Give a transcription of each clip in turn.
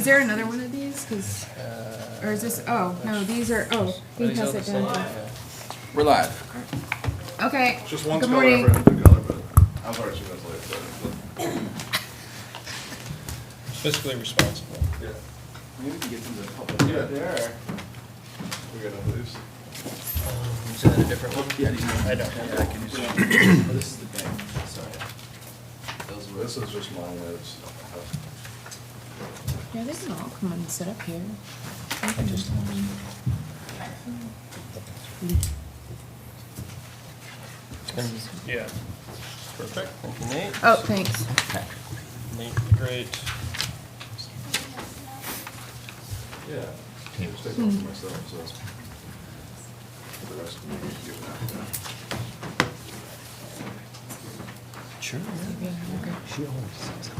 Is there another one of these? 'Cause- or is this, oh, no, these are, oh, you can pass it down. We're live. Okay, Just one good color, morning. every color, but I'm sorry, 2 minutes late, so. Fiscally responsible. Yeah. Maybe we can get some of the public Yeah. out there. We got enough of these? Is that a different one? Yeah, these I don't. Yeah, I can use it. Oh, this is the thing, sorry. Those were. This is just mine, it's, Yeah, they can all come and sit up here. Yeah. Perfect. Thank you, Nate. Oh, thanks. Nate, great. yeah. Just take one for myself, so. The rest of me, give it out. Sure. She always says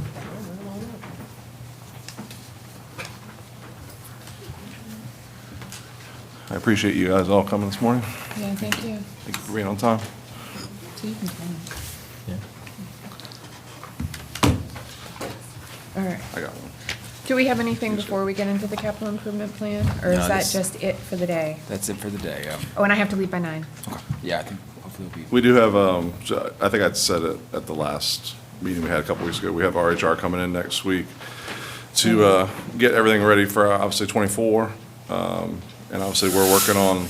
I appreciate you guys all coming this morning. Yeah, thank you. Thank you for being on time. So you can come. Yeah. All right. I got one. Do we have anything before we get into the capital improvement plan? Or No, is that this- just it for the day? That's it for the day, yeah. Oh, and I have to leave by 9. Yeah, I think hopefully it'll be. We do have, so I think I'd said it at the last meeting we had a couple weeks ago, we have RHR coming in next week to get everything ready for obviously '24. And obviously, we're working on,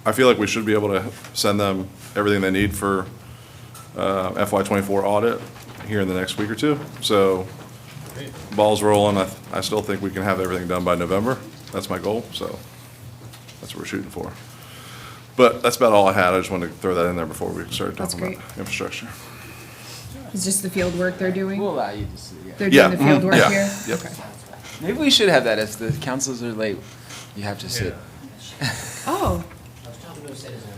I feel like we should be able to send them everything they need for FY '24 audit here in the next week or two. So Great. ball's rolling. I still think we can have everything done by November. That's my goal, so that's what we're shooting for. But that's about all I had. I just wanted to throw that in there before we started That's talking about great. infrastructure. It's just the field work they're doing? We'll allow you to see, yeah. They're Yeah, doing the field mhm, work yeah, here? yep. Okay. Maybe we should have that if the councils are late. You have to sit. Oh, I was talking to a citizen.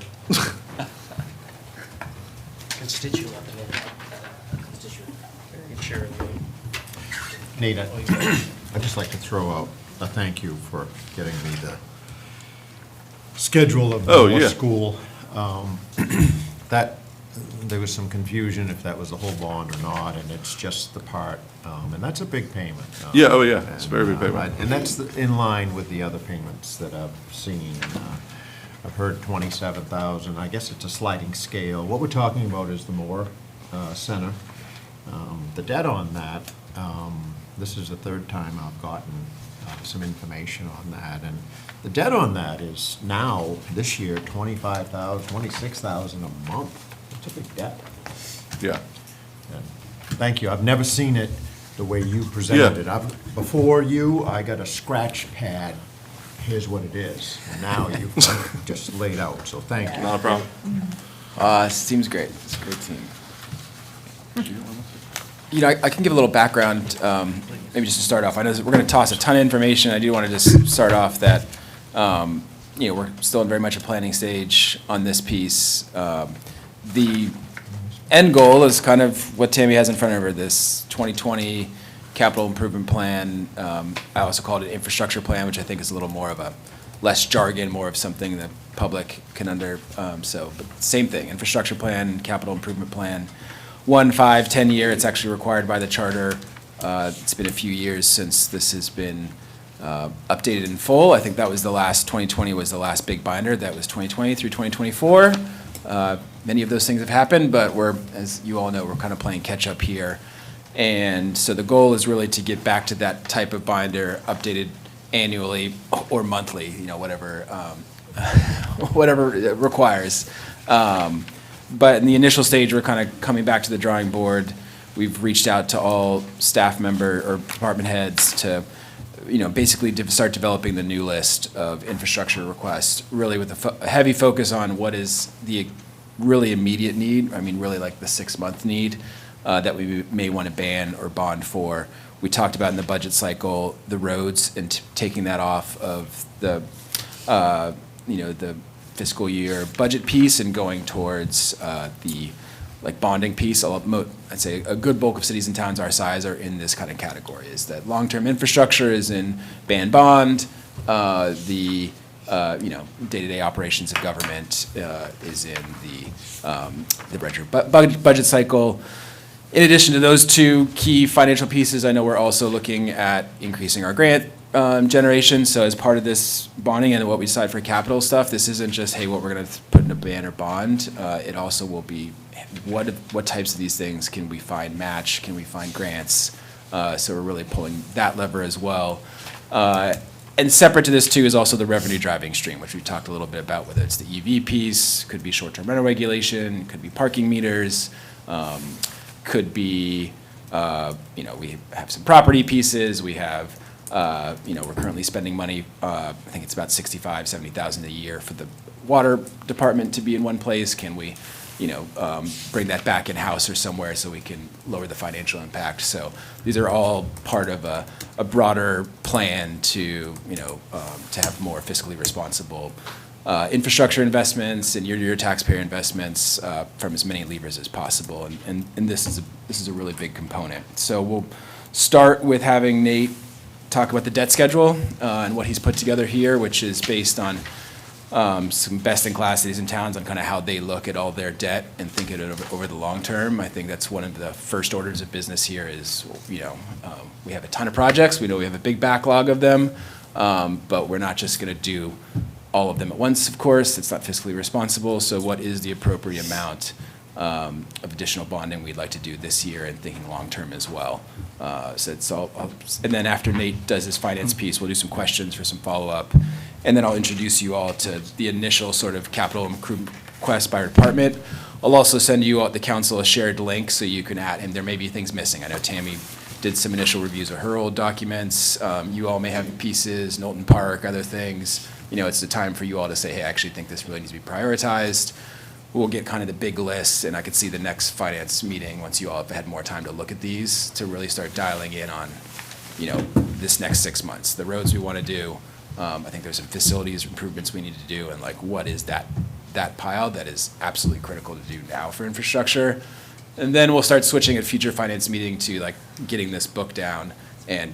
Constituent. Constituent. Very cheerily. Nate, I'd just like to throw out a thank you for getting me the schedule of the Oh, North yeah. School. That, there was some confusion if that was the whole bond or not, and it's just the part, and that's a big payment. Yeah, oh, yeah, it's a very big And, payment. And that's in line with the other payments that I've seen. I've heard 27,000, I guess it's a sliding scale. What we're talking about is the Moore Center. The debt on that, this is the third time I've gotten some information on that, and the debt on that is now, this year, 25,000, 26,000 a month. It's a big debt. Yeah. And thank you. I've never seen it the way you presented it. Before you, I got a scratch pad. Here's what it is. And now you've just laid out, so thank you. Not a problem. This team's great. It's a great team. You know, I can give a little background, maybe just to start off. I know that we're going to toss a ton of information. I do want to just start off that, you know, we're still in very much a planning stage on this piece. The end goal is kind of what Tammy has in front of her, this 2020 capital improvement plan. I also called it infrastructure plan, which I think is a little more of a less jargon, more of something the public can but same thing, infrastructure plan, capital improvement plan. 1, 5, 10 year, it's actually required by the charter. It's been a few years since this has been updated in full. I think that was 2020 was the last big binder. That was 2020 through 2024. Many of those things have happened, but we're, as you all know, we're kind of playing catch up here. And so the goal is really to get back to that type of binder, updated annually or monthly, you know, whatever, whatever it requires. But in the initial stage, we're kind of coming back to the drawing board. We've reached out to all staff member or department heads to, you know, basically start developing the new list of infrastructure requests, really with a heavy focus on what is the really immediate need, I mean, really like the 6-month need that we may want to ban or bond for. We talked about in the budget cycle, the roads and taking that off of the, you know, the fiscal year budget piece and going towards the like bonding piece. I'd say a good bulk of cities and towns our size are in this kind of category, is that long-term infrastructure is in ban bond, the you know, day-to-day operations of government is in the regular budget cycle. In addition to those two key financial pieces, I know we're also looking at increasing our grant generation. So as part of this bonding and what we decide for capital stuff, this isn't just, hey, what we're going to put in a ban or bond. It also will be what types of these things can we find match? Can we find grants? So we're really pulling that lever as well. And separate to this too is also the revenue driving stream, which we talked a little bit about, whether it's the EV piece, could be short-term rental regulation, could be parking meters, could be, we have some property pieces, we have, we're currently spending money, I think it's about 65, 70,000 a year for the water department to be in one place. Can we, bring that back in-house or somewhere so we can lower the financial impact? So these are all part of a broader plan to, to have more fiscally responsible infrastructure investments and year-to-year taxpayer investments from as many levers as possible. And this is a really big component. So we'll start with having Nate talk about the debt schedule and what he's put together here, which is based on some best-in-class cities and towns on kind of how they look at all their debt and think it over the long term. I think that's one of the first orders of business here is, we have a ton of projects. We know we have a big backlog of them, but we're not just going to do all of them at once, of course. It's not fiscally responsible. So what is the appropriate amount of additional bonding we'd like to do this year and thinking long-term as well? So it's all, and then after Nate does his finance piece, we'll do some questions for some follow-up. And then I'll introduce you all to the initial sort of capital improvement request by our department. I'll also send you, the council, a shared link so you can add, and there may be things missing. I know Tammy did some initial reviews of her old documents. You all may have pieces, Knowlton Park, other things. It's the time for you all to say, hey, I actually think this really needs to be prioritized. We'll get kind of the big lists, and I could see the next finance meeting, once you all have had more time to look at these, to really start dialing in on, this next 6 months. The roads we want to do, I think there's some facilities improvements we need to do, and what is that pile that is absolutely critical to do now for infrastructure. And then we'll start switching at future finance meeting to getting this book down and,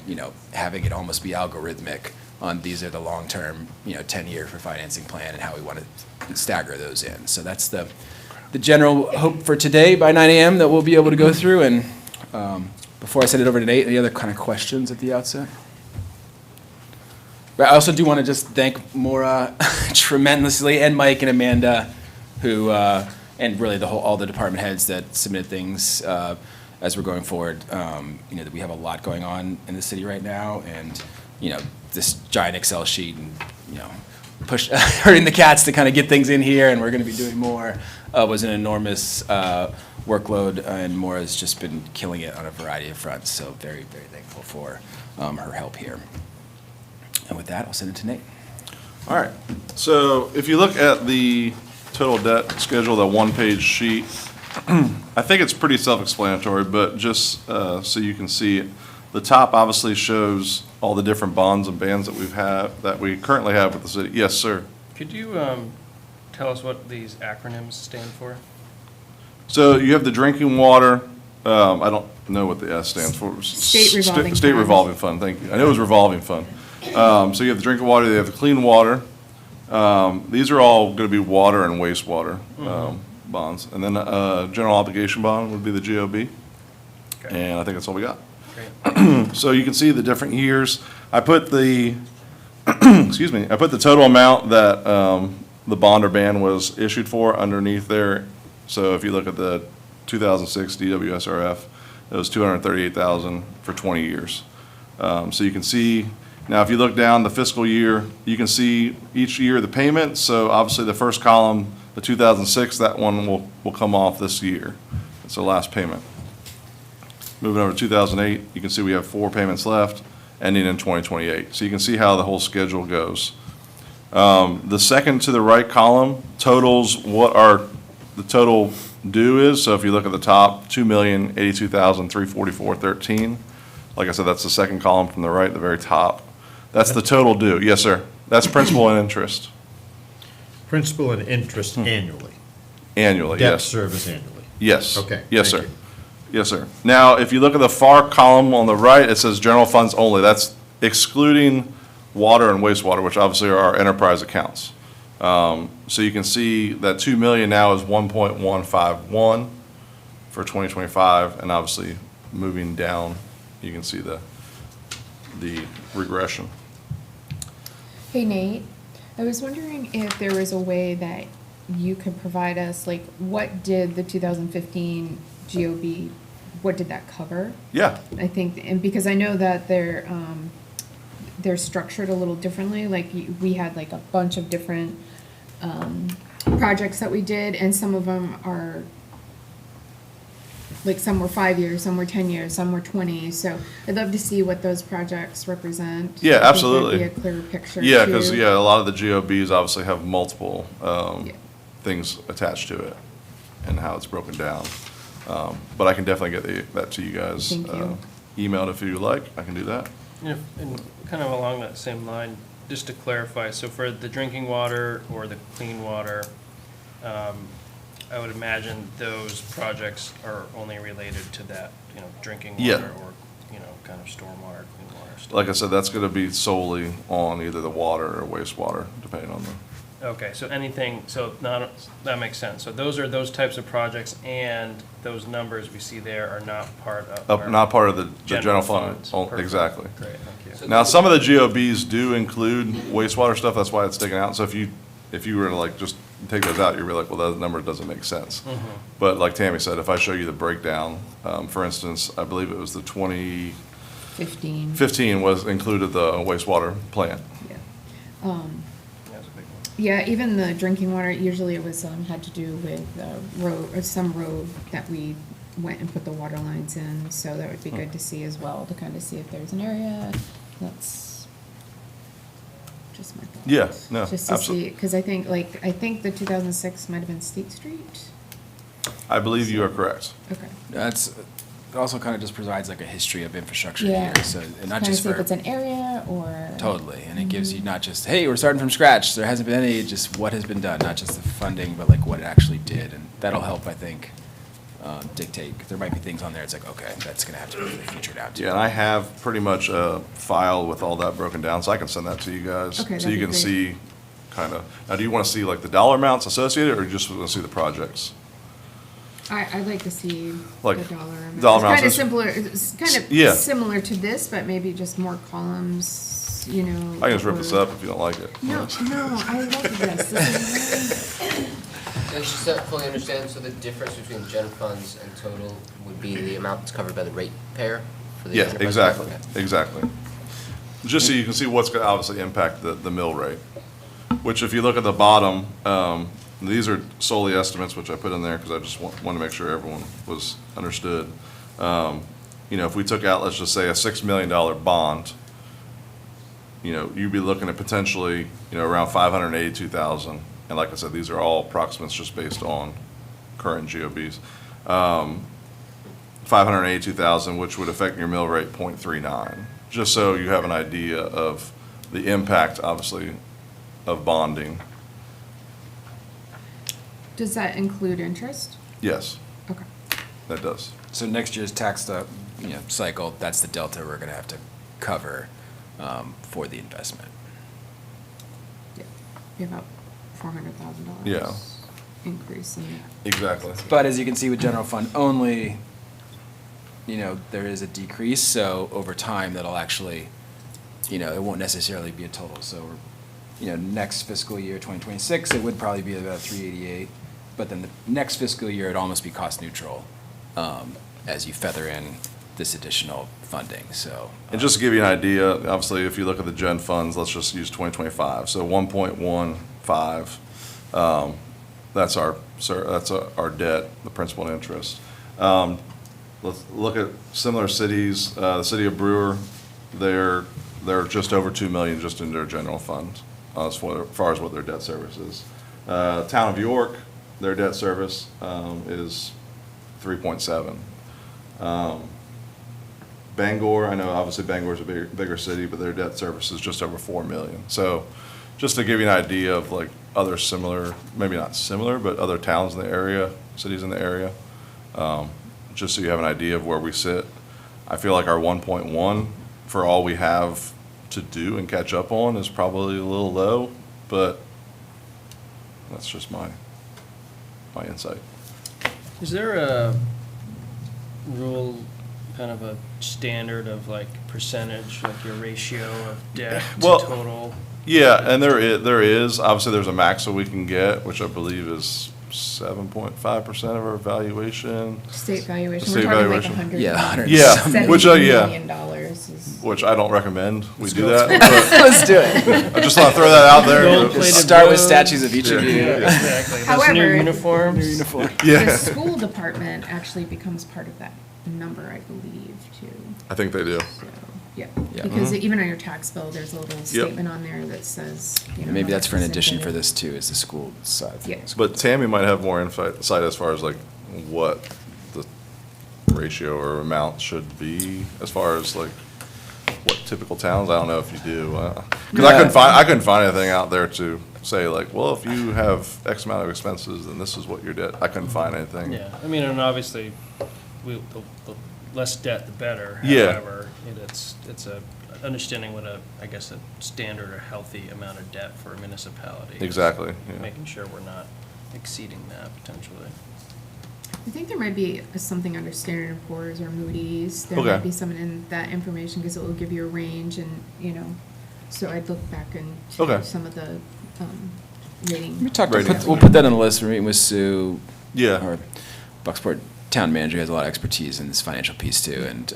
having it almost be algorithmic on these are the long-term, 10-year for financing plan and how we want to stagger those in. So that's the general hope for today by 9 a.m. that we'll be able to go through. And before I send it over to Nate, any other kind of questions at the outset? But I also do want to just thank Maura tremendously, and Mike and Amanda, who, and really all the department heads that submitted things as we're going forward. That we have a lot going on in the city right now, and this giant Excel sheet, and push herding the cats to kind of get things in here, and we're going to be doing more. Was an enormous workload, and Maura's just been killing it on a variety of fronts. So very, very thankful for her help here. And with that, I'll send it to Nate. All right. So if you look at the total debt schedule, that one-page sheet, I think it's pretty self-explanatory, but just so you can see it, the top obviously shows all the different bonds and bans that we currently have with the city. Yes, sir. Could you tell us what these acronyms stand for? So you have the drinking water. I don't know what the S stands for. State revolving State fund. revolving fund. Thank you. I know it was revolving fund. So you have the drinking water. You have the clean water. These are all going to be water and wastewater bonds, and then general obligation bond would be the GOB. Okay. And I think that's all we got. Great. So you can see the different years. I put the excuse me. I put the total amount that the bond or ban was issued for underneath there. So if you look at the 2006 DWSRF, it was $238,000 for 20 years. So you can see, now if you look down the fiscal year, you can see each year the payment. So obviously the first column, the 2006, that one will come off this year. It's the last payment. Moving over to 2008, you can see we have 4 payments left, ending in 2028. So you can see how the whole schedule goes. The second to the right column totals what the total due is. So if you look at the top, $2,082,344.13. Like I said, that's the second column from the right, the very top. That's the total due. Yes, sir. That's principal and interest Principal and interest annually. annually. Debt Yes. service annually. Yes. Okay, Yes, thank sir. you. Yes, sir. Now, if you look at the far column on the right, it says general funds only. That's excluding water and wastewater, which obviously are our enterprise accounts. So you can see that 2 million now is 1.151 for 2025, and obviously moving down, you can see the regression. Hey Nate, I was wondering if there was a way that you could provide us, like, what did the 2015 GOB, what did that cover? Yeah, I think, and because I know that they're structured a little differently, like, we had like a bunch of different, projects that we did, and some of them are, like, some were 5 years, some were 10 years, some were 20, so I'd love to see what those projects represent. Yeah, I think absolutely. that'd be a clearer picture, yeah, because, too. yeah, a lot of the GOBs obviously have multiple Yeah. things attached to it and how it's broken down. But I can definitely get that to you guys. Thank you. Emailed if you like, I can do that. And kind of along that same line, just to clarify, so for the drinking water or the clean water, I would imagine those projects are only related to that, drinking Yeah. water or, kind of stormwater, clean water stuff. Like I said, that's going to be solely on either the water or wastewater, depending on the. Okay, so anything, that makes sense. So those are those types of projects, and those numbers we see there are not part of our Not part of the general fund. funds. Oh, Perfect. exactly. Great, thank you. So- Now, some of the GOBs do include wastewater stuff, that's why it's taken out. So if you were to like just take those out, you'd be like, well, that number doesn't make sense. But like Tammy said, if I show you the breakdown, for instance, I believe it was the 2015 15. was included the wastewater plant. Yeah. That's a big one. Yeah, even the drinking water, usually it was, had to do with road, or some road that we went and put the water lines in, so that would be good to see as well, to kind of see if there's an area that's just my thought. Yeah, no, Just to absolutely. see, because I think the 2006 might have been State Street? I believe you are correct. Okay. That's, it also kind of just provides like a history of infrastructure Yeah. here, so, and not Kind of just see if for. it's an area or. Totally, and it gives you not just, hey, we're starting from scratch, there hasn't been any, just what has been done, not just the funding, but like what it actually did, and that'll help, I think, dictate, 'cause there might be things on there, it's like, okay, that's gonna have to be really featured out too. Yeah, and I have pretty much a file with all that broken down, so I can send that to you guys. Okay, So you that'd be can great. see kind of, now do you want to see like the dollar amounts associated, or you just want to see the projects? I'd like to see Like, the dollar amount. dollar It's kind amounts of is- simpler, it's kind Yeah. of similar to this, but maybe just more columns, I can just rip this up if you don't like it. No, I love this. This is So just to fully understand, so the difference between gen funds and total would be the amount that's covered by the ratepayer for the Yeah, enterprise? exactly, Okay. exactly. Just so you can see what's going to obviously impact the mill rate, which if you look at the bottom, these are solely estimates, which I put in there because I just want to make sure everyone was understood. If we took out, let's just say, a $6 million bond, you'd be looking at potentially, around 582,000. And like I said, these are all approximates just based on current GOBs. 582,000, which would affect your mill rate 0.39, just so you have an idea of the impact, obviously, of bonding. Does that include interest? Yes, Okay. that does. So next year's tax, cycle, that's the delta we're gonna have to cover, for the investment. Yeah. Be about $400,000. Yeah. Increase in Exactly. But as you can see with general fund only, there is a decrease, so over time, that'll actually, it won't necessarily be a total, so, next fiscal year, 2026, it would probably be about 388, but then the next fiscal year, it'd almost be cost neutral, as you feather in this additional funding, so. And just to give you an idea, obviously, if you look at the gen funds, let's just use 2025, so 1.15, that's our debt, the principal and interest. Let's look at similar cities, the city of Brewer, they're just over 2 million just in their general fund, as far as what their debt service is. Town of York, their debt service is 3.7. Bangor, I know obviously Bangor's a bigger city, but their debt service is just over 4 million. So just to give you an idea of like other similar, maybe not similar, but other towns in the area, cities in the area, just so you have an idea of where we sit. I feel like our 1.1 for all we have to do and catch up on is probably a little low, but that's just my insight. Is there a rule kind of a standard of like percentage, like your ratio of debt to Well, total? Yeah, and there is, obviously, there's a max that we can get, which I believe is 7.5% of our valuation, State valuation, State we're talking like valuation. 100. Yeah, 100 Yeah, something. which, $70 yeah. million is. which I don't recommend we do that. but Let's do it. I just want to throw that out there. Gold-plated Just start with roads. statues of each of Yeah. you. Exactly. Those However, new uniforms. Uniform. The Yeah, school department actually becomes part of that number, I believe, too. I think they do. So, yeah, Yeah. because even on your tax bill, there's a little statement on there that says, you know. Maybe how that's much for an is addition for included. this too, is the school side. Yeah. But Tammy might have more insight as far as like what the ratio or amount should be, as far as like what typical towns, I don't know if you do. Because I couldn't find anything out there to say like, well, if you have X amount of expenses, then this is what your debt, I couldn't find anything. Yeah, I mean, and obviously, the less debt, the better. Yeah. However, it's a, understanding what I guess a standard or healthy amount of debt for a municipality. is. Exactly, yeah. Making sure we're not exceeding that potentially. I think there might be something under Standard & Poor's or Moody's. There Okay. might be some in that information because it will give you a range and, you know, so I'd look back into Okay. some of the rating. We'll put that on the list. We're meeting with Sue. Yeah. Our Bucksport town manager has a lot of expertise in this financial piece too, and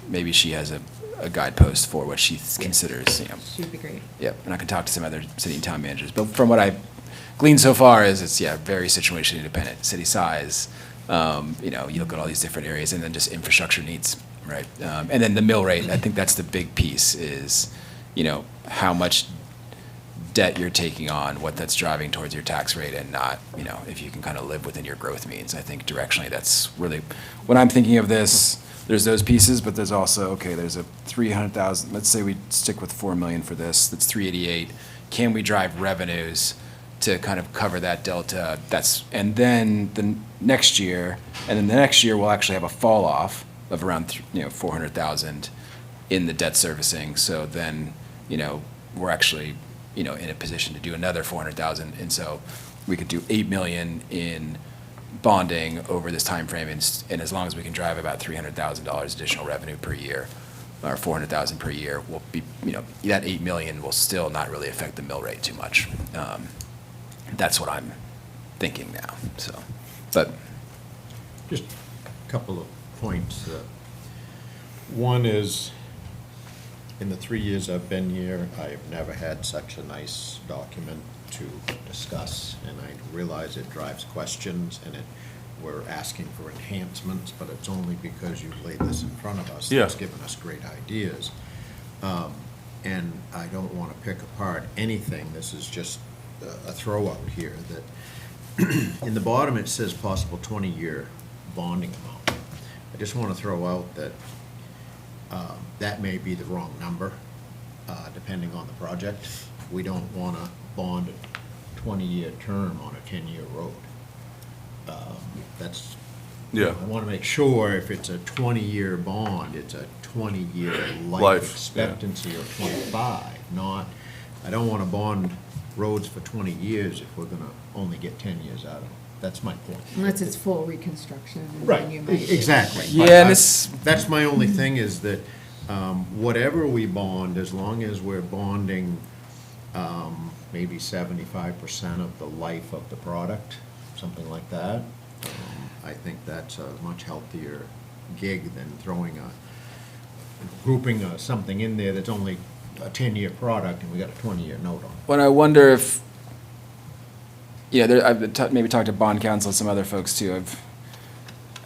maybe she has a guidepost for what she considers, you know. Should be great. Yep, and I can talk to some other city and town managers, but from what I gleaned so far is it's, yeah, very situation independent, city size, you know, you look at all these different areas, and then just infrastructure needs, right? And then the mill rate, I think that's the big piece is, you know, how much debt you're taking on, what that's driving towards your tax rate, and not, you know, if you can kind of live within your growth means. I think directionally, that's really, when I'm thinking of this, there's those pieces, but there's also, okay, there's a 300,000, let's say we stick with 4 million for this, that's 388. Can we drive revenues to kind of cover that delta? That's, and then the next year, and then the next year, we'll actually have a fall off of around, you know, 400,000 in the debt servicing. So then, you know, we're actually, you know, in a position to do another 400,000. And so we could do 8 million in bonding over this timeframe, and as long as we can drive about $300,000 additional revenue per year, or 400,000 per year, we'll be, you know, that 8 million will still not really affect the mill rate too much. That's what I'm thinking now, so, but, Just a couple of points. One is, in the 3 years I've been here, I've never had such a nice document to discuss, and I realize it drives questions, and we're asking for enhancements, but it's only because you've laid this in front of us. Yeah. That's given us great ideas. And I don't want to pick apart anything. This is just a throw out here that in the bottom, it says possible 20-year bonding amount. I just want to throw out that that may be the wrong number, depending on the project. We don't want to bond a 20-year term on a 10-year road. That's, Yeah. I want to make sure if it's a 20-year bond, it's a 20-year Life, life yeah. expectancy or 25, not, I don't want to bond roads for 20 years if we're going to only get 10 years out of them. That's my point. Unless it's full reconstruction. and Right, then you might- exactly. Yeah, But and this- That's my only thing is that, whatever we bond, as long as we're bonding, maybe 75% of the life of the product, something like that, I think that's a much healthier gig than grouping something in there that's only a 10-year product and we got a 20-year note on it. when I wonder if, yeah, I've maybe talked to bond counsel and some other folks too. I've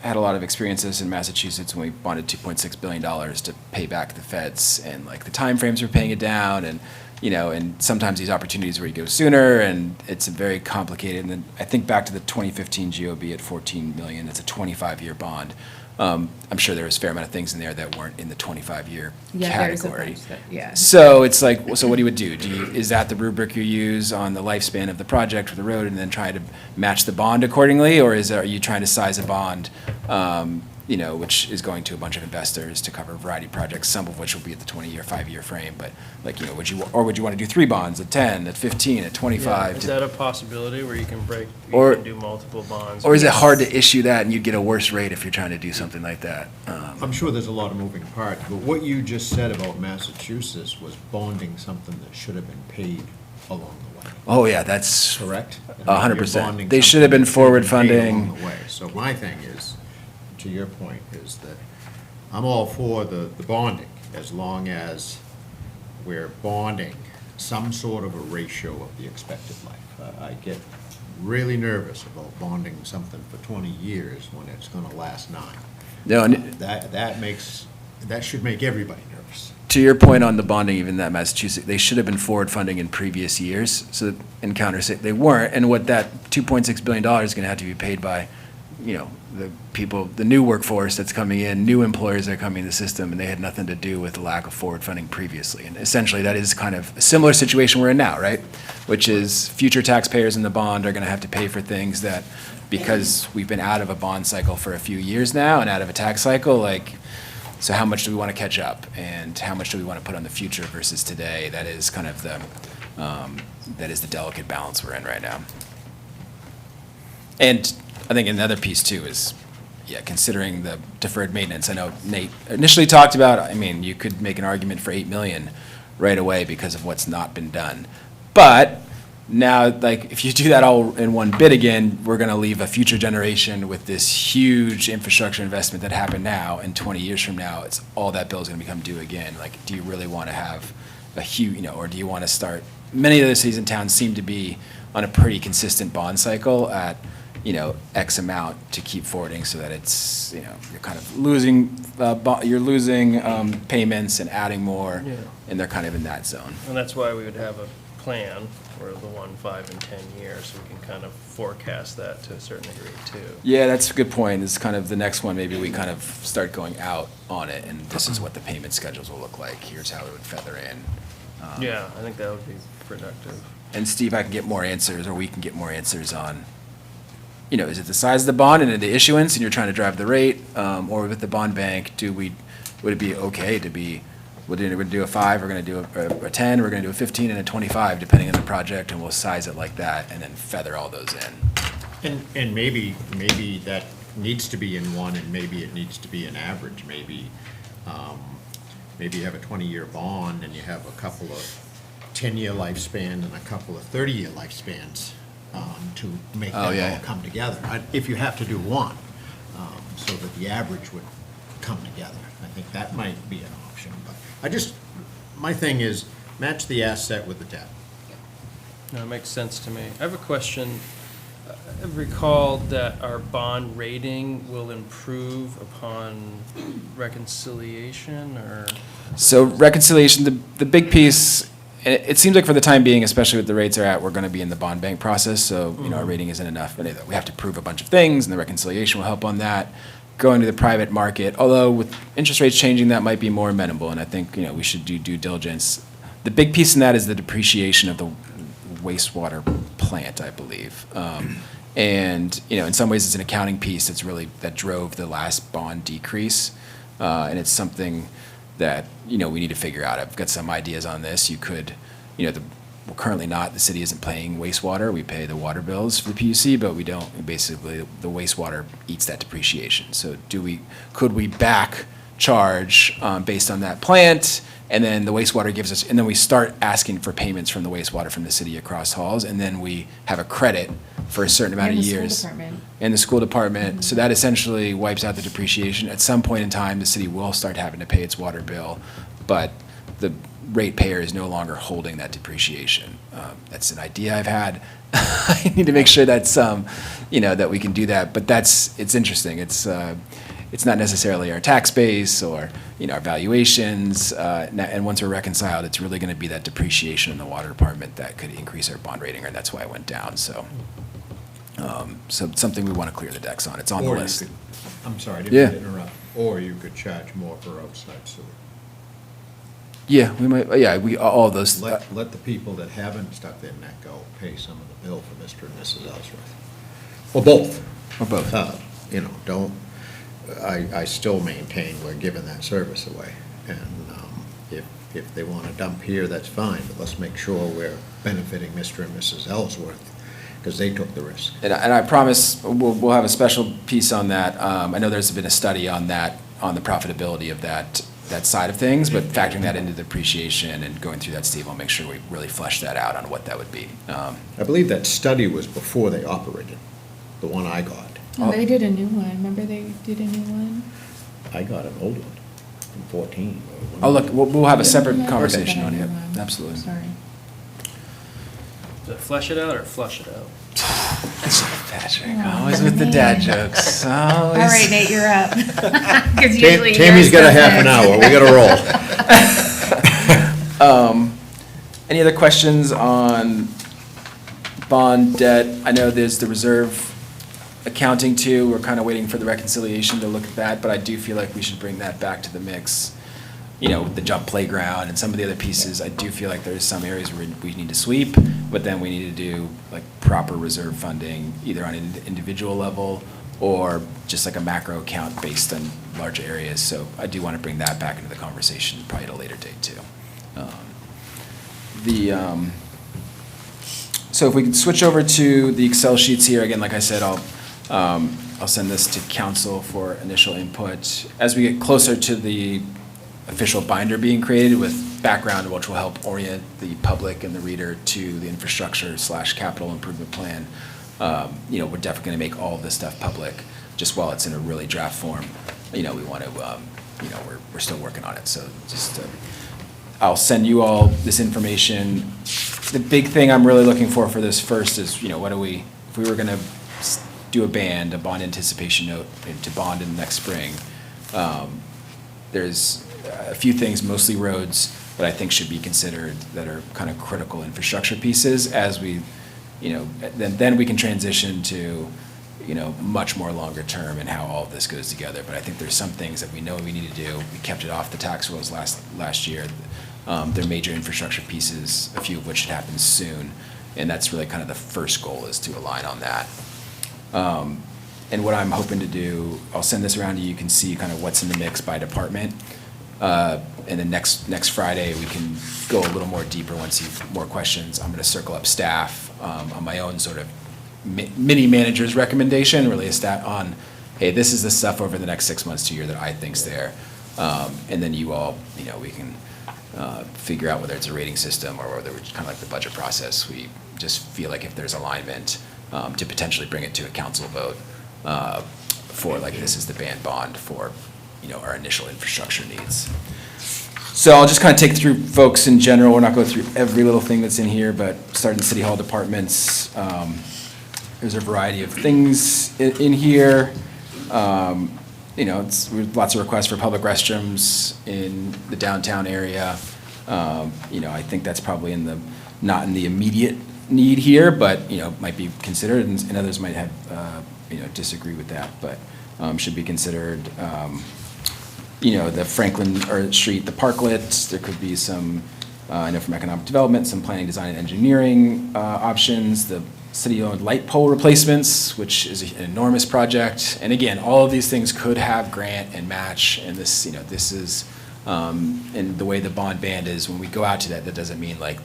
had a lot of experiences in Massachusetts when we bonded $2.6 billion to pay back the feds, and like the timeframes for paying it down, and, you know, and sometimes these opportunities where you go sooner, and it's very complicated. And then I think back to the 2015 GOB at 14 million, it's a 25-year bond. I'm sure there was a fair amount of things in there that weren't in the 25-year Yeah, there's a category. bunch that, yeah. So it's like, so what do you would do? Is that the rubric you use on the lifespan of the project or the road, and then try to match the bond accordingly? Or are you trying to size a bond which is going to a bunch of investors to cover a variety of projects, some of which will be at the 20-year, 5-year frame, but like, would you want to do 3 bonds at 10, at 15, at 25? Is to- that a possibility where you can Or- do multiple bonds? Or is it hard to issue that and you'd get a worse rate if you're trying to do something like that? I'm sure there's a lot of moving parts, but what you just said about Massachusetts was bonding something that should have been paid along the way, Oh, yeah, that's correct? 100%. They should have been forward funding. Along the way. So my thing is, to your point, is that I'm all for the bonding, as long as we're bonding some sort of a ratio of the expected life. I get really nervous about bonding something for 20 years when it's gonna last 9. No, and That should make everybody nervous. to your point on the bonding, even that Massachusetts, they should have been forward funding in previous years, so in they weren't, and what that $2.6 billion is gonna have to be paid by, the people, the new workforce that's coming in, new employers that are coming in the system, and they had nothing to do with the lack of forward funding previously. And essentially, that is kind of a similar situation we're in now, right? Which is future taxpayers in the bond are gonna have to pay for things that, because we've been out of a bond cycle for a few years now and out of a tax cycle, like, so how much do we want to catch up, and how much do we want to put on the future versus today? That is kind of that is the delicate balance we're in right now. And I think another piece too is, considering the deferred maintenance. I know Nate initially talked about, I mean, you could make an argument for 8 million right away because of what's not been done. But now, like, if you do that all in one bid again, we're gonna leave a future generation with this huge infrastructure investment that happened now, and 20 years from now, it's all that bill's gonna become due again. Like, do you really wanna have a huge, or do you wanna start, many of the cities and towns seem to be on a pretty consistent bond cycle at, X amount to keep forwarding so that it's, you're kind of losing, you're losing payments and adding more, Yeah. and they're kind of in that zone. And that's why we would have a plan for the 1, 5, and 10 years, so we can kind of forecast that to a certain degree too. Yeah, that's a good point. It's kind of the next one, maybe we kind of start going out on it, and this is what the payment schedules will look like. Here's how it would feather in. Yeah, I think that would be productive. And Steve, I can get more answers, or we can get more answers on, is it the size of the bond and the issuance, and you're trying to drive the rate? Or with the bond bank, would it be okay to be, we're gonna do a 5, we're gonna do a 10, we're gonna do a 15 and a 25, depending on the project, and we'll size it like that, and then feather all those in. And maybe that needs to be in one, and maybe it needs to be an average. Maybe you have a 20-year bond, and you have a couple of 10-year lifespan and a couple of 30-year lifespans to make Oh, that yeah. all come together. If you have to do one, so that the average would come together. I think that might be an option, but my thing is, match the asset with the debt. No, it makes sense to me. I have a question. I've recalled that our bond rating will improve upon reconciliation, or? So reconciliation, the big piece, and it seems like for the time being, especially with the rates are at, we're gonna be in the bond bank process, so, our rating isn't enough. But we have to prove a bunch of things, and the reconciliation will help on that. Going to the private market, although with interest rates changing, that might be more amenable, and I think, we should do due diligence. The big piece in that is the depreciation of the wastewater plant, I believe. And, in some ways, it's an accounting piece that drove the last bond decrease. And it's something that, we need to figure out. I've got some ideas on this. You could, we're currently not, the city isn't paying wastewater. We pay the water bills for the PUC, but we don't. Basically, the wastewater eats that depreciation. So could we back charge based on that plant? And then the wastewater gives us, and then we start asking for payments from the wastewater from the city across halls, and then we have a credit for a certain amount of And the school years. department. And the school department, so that essentially wipes out the depreciation. At some point in time, the city will start having to pay its water bill, but the ratepayer is no longer holding that depreciation. That's an idea I've had. I need to make sure that's, that we can do that, but it's interesting. It's not necessarily our tax base or, our valuations, and once we're reconciled, it's really gonna be that depreciation in the water department that could increase our bond rating, and that's why it went down, so. So it's something we wanna clear the decks on, it's on the Or you list. could- I'm sorry, I Yeah. didn't mean to interrupt. Or you could charge more for outside sewer. Yeah, we might, all those, Let the people that haven't stuck their neck out pay some of the bill for Mr. and Mrs. Ellsworth. Or both. or both. Don't, I still maintain we're giving that service away. And if they want to dump here, that's fine, but let's make sure we're benefiting Mr. and Mrs. Ellsworth, because they took the risk. And I promise, we'll have a special piece on that. I know there's been a study on that, on the profitability of that side of things, but factoring that into depreciation and going through that, Steve, I'll make sure we really flesh that out on what that would be. I believe that study was before they operated, the one I got. Oh, they did a new one. Remember they did a new one? I got an old one from 14. Oh, look, we'll have a separate Yeah, conversation on okay. it, absolutely. Sorry. Is it flesh it out or flush it out? Patrick, Oh, always with the dad man. jokes, All always. right, Nate, you're up. 'Cause usually Tammy's yours got a goes half an next. hour, we gotta roll. Any other questions on bond debt? I know there's the reserve accounting too. We're kind of waiting for the reconciliation to look at that, but I do feel like we should bring that back to the mix. You know, with the jump playground and some of the other pieces, I do feel like there's some areas where we need to sweep, but then we need to do like proper reserve funding, either on an individual level or just like a macro account based on larger areas. So I do want to bring that back into the conversation, probably at a later date too. So if we can switch over to the Excel sheets here, again, like I said, I'll send this to council for initial input. As we get closer to the official binder being created with background, which will help orient the public and the reader to the infrastructure/capital improvement plan, you know, we're definitely going to make all of this stuff public, just while it's in a really draft form. You know, we want to, you know, we're still working on it, so just, I'll send you all this information. The big thing I'm really looking for this first is, you know, if we were going to do a bond anticipation note to bond in the next spring, there's a few things, mostly roads, that I think should be considered that are kind of critical infrastructure pieces as we, you know, then we can transition to, you know, much more longer term and how all of this goes together. But I think there's some things that we know we need to do. We kept it off the tax rolls last year. They're major infrastructure pieces, a few of which should happen soon. And that's really kind of the first goal, is to align on that. And what I'm hoping to do, I'll send this around to you, you can see kind of what's in the mix by department. And then next Friday, we can go a little more deeper once you have more questions. I'm going to circle up staff on my own sort of mini manager's recommendation, really a stat on, hey, this is the stuff over the next 6 months to a year that I think's there. And then you all, you know, we can figure out whether it's a rating system or whether it's kind of like the budget process. We just feel like if there's alignment, to potentially bring it to a council vote for like, this is the bond for, you know, our initial infrastructure needs. So I'll just kind of take through folks in general. We're not going through every little thing that's in here, but starting city hall departments, there's a variety of things in here. You know, we have lots of requests for public restrooms in the downtown area. You know, I think that's probably not in the immediate need here, but, you know, might be considered, and others might have, you know, disagree with that, but should be considered. You know, the Franklin Street, the parklets, there could be some, I know from economic development, some planning, design, and engineering options, the city-owned light pole replacements, which is an enormous project. And again, all of these things could have grant and match, and this, you know, this is, and the way the bond band is, when we go out to that, that doesn't mean like,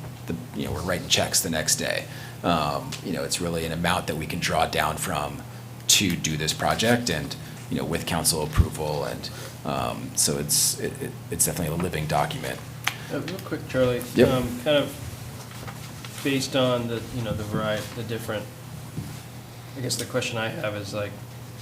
you know, we're writing checks the next day. You know, it's really an amount that we can draw down from to do this project, and, you know, with council approval, and so it's definitely a living document. Real quick, Charlie. Yep. Kind of based on the, you know, the different, I guess the question I have is like,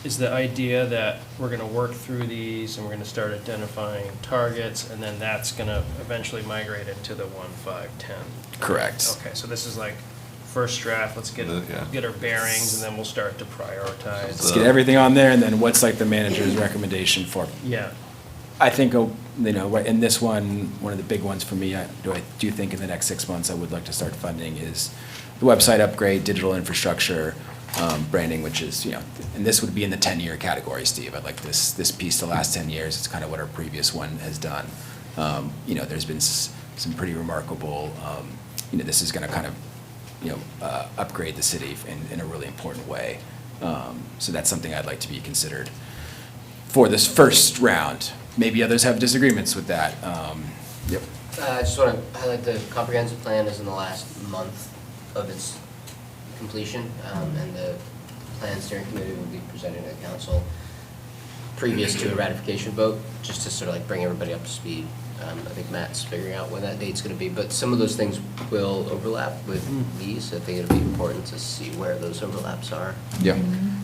is the idea that we're gonna work through these and we're gonna start identifying targets, and then that's gonna eventually migrate into the 1, 5, 10? Correct. Okay, so this is like first draft, let's get our bearings, and then we'll start to prioritize. Let's get everything on there, and then what's like the manager's recommendation for. Yeah. I think, you know, in this one of the big ones for me, I do think in the next 6 months I would like to start funding is the website upgrade, digital infrastructure, branding, which is, you know, and this would be in the 10-year category, Steve. I'd like this piece to last 10 years. It's kind of what our previous one has done. You know, there's been some pretty remarkable, you know, this is going to kind of, you know, upgrade the city in a really important way. So that's something I'd like to be considered. for this first round. Maybe others have disagreements with that. Yep. I just want to highlight the comprehensive plan is in the last month of its completion, and the plan steering committee will be presenting to the council previous to a ratification vote, just to sort of like bring everybody up to speed. I think Matt's figuring out when that date's going to be, but some of those things will overlap with these. I think it'll be important to see where those overlaps are. Yeah.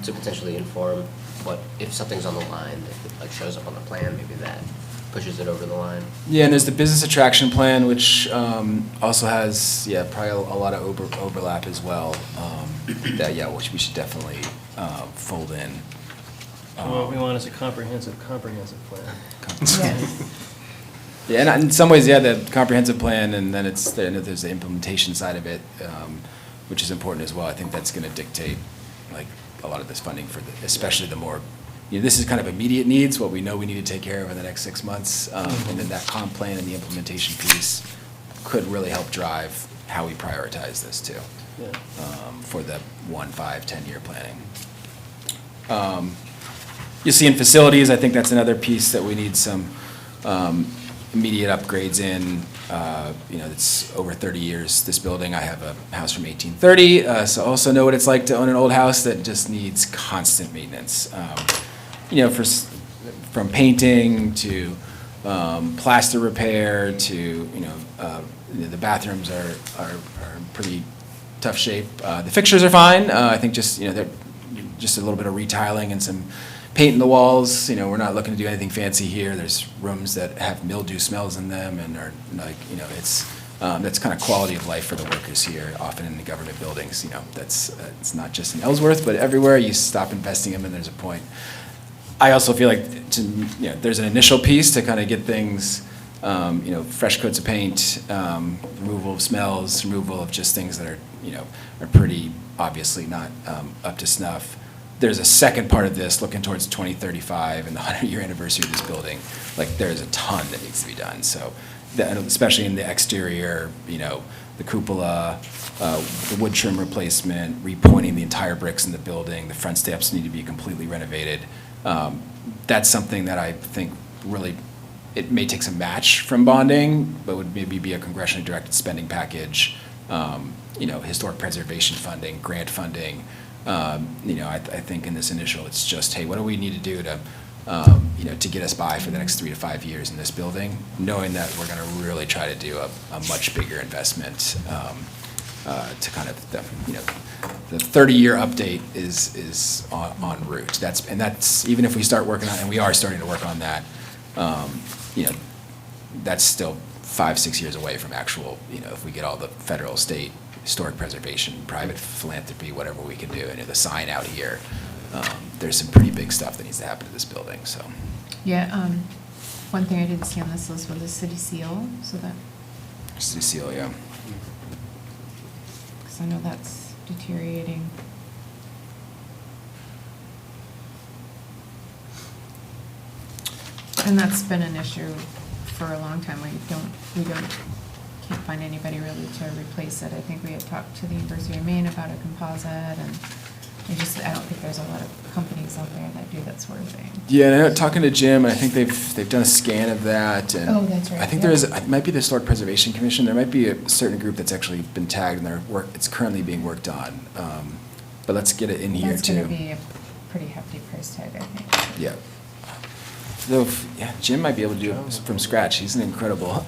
To potentially inform what, if something's on the line, if it like shows up on the plan, maybe that pushes it over the line. Yeah, and there's the business attraction plan, which also has, probably a lot of overlap as well. Which we should definitely fold in. What we want is a comprehensive plan. Yes. Yeah, and in some ways, the comprehensive plan, and then there's the implementation side of it, which is important as well. I think that's going to dictate like a lot of this funding for especially the more, this is kind of immediate needs, what we know we need to take care of in the next 6 months, and then that comp plan and the implementation piece could really help drive how we prioritize this too, Yeah. for the 1, 5, 10-year planning. You see in facilities, I think that's another piece that we need some immediate upgrades in. It's over 30 years, this building. I have a house from 1830, so I also know what it's like to own an old house that just needs constant maintenance. From painting to plaster repair to, the bathrooms are in pretty tough shape. The fixtures are fine. I think they're just a little bit of retiling and some paint in the walls. We're not looking to do anything fancy here. There's rooms that have mildew smells in them and are like, that's kind of quality of life for the workers here, often in the government buildings. It's not just in Ellsworth, but everywhere. You stop investing in them and there's a point. I also feel like there's an initial piece to kind of get things, fresh coats of paint, removal of smells, removal of just things that are pretty obviously not up to snuff. There's a second part of this, looking towards 2035 and the 100-year anniversary of this building. Like, there's a ton that needs to be done. So, especially in the exterior, the cupola, the wood trim replacement, repointing the entire bricks in the building, the front steps need to be completely renovated. That's something that I think really, it may take some match from bonding, but would maybe be a congressionally directed spending package, historic preservation funding, grant funding. I think in this initial, it's just, hey, what do we need to do to get us by for the next 3 to 5 years in this building, knowing that we're going to really try to do a much bigger investment to kind of the 30-year update is en route. That's even if we start working on, and we are starting to work on that. That's still 5-6 years away from actual. If we get all the federal, state, historic preservation, private philanthropy, whatever we can do, and the sign out here. There's some pretty big stuff that needs to happen to this building. So. Yeah. One thing I didn't see on this list was the city seal. So that. City seal, yeah. Because I know that's deteriorating. And that's been an issue for a long time. Can't find anybody really to replace it. I think we had talked to the University of Maine about a composite, and I don't think there's a lot of companies out there that do that sort of thing. Yeah, and I know, talking to Jim, I think they've done a scan of that. And oh, that's right. I think it might be the Historic Preservation Commission. There might be a certain group that's actually been tagged, and it's currently being worked on. But let's get it in here too. That's going to be a pretty hefty price tag, I think. Yeah. Though, Jim might be able to do it from scratch. He's an incredible.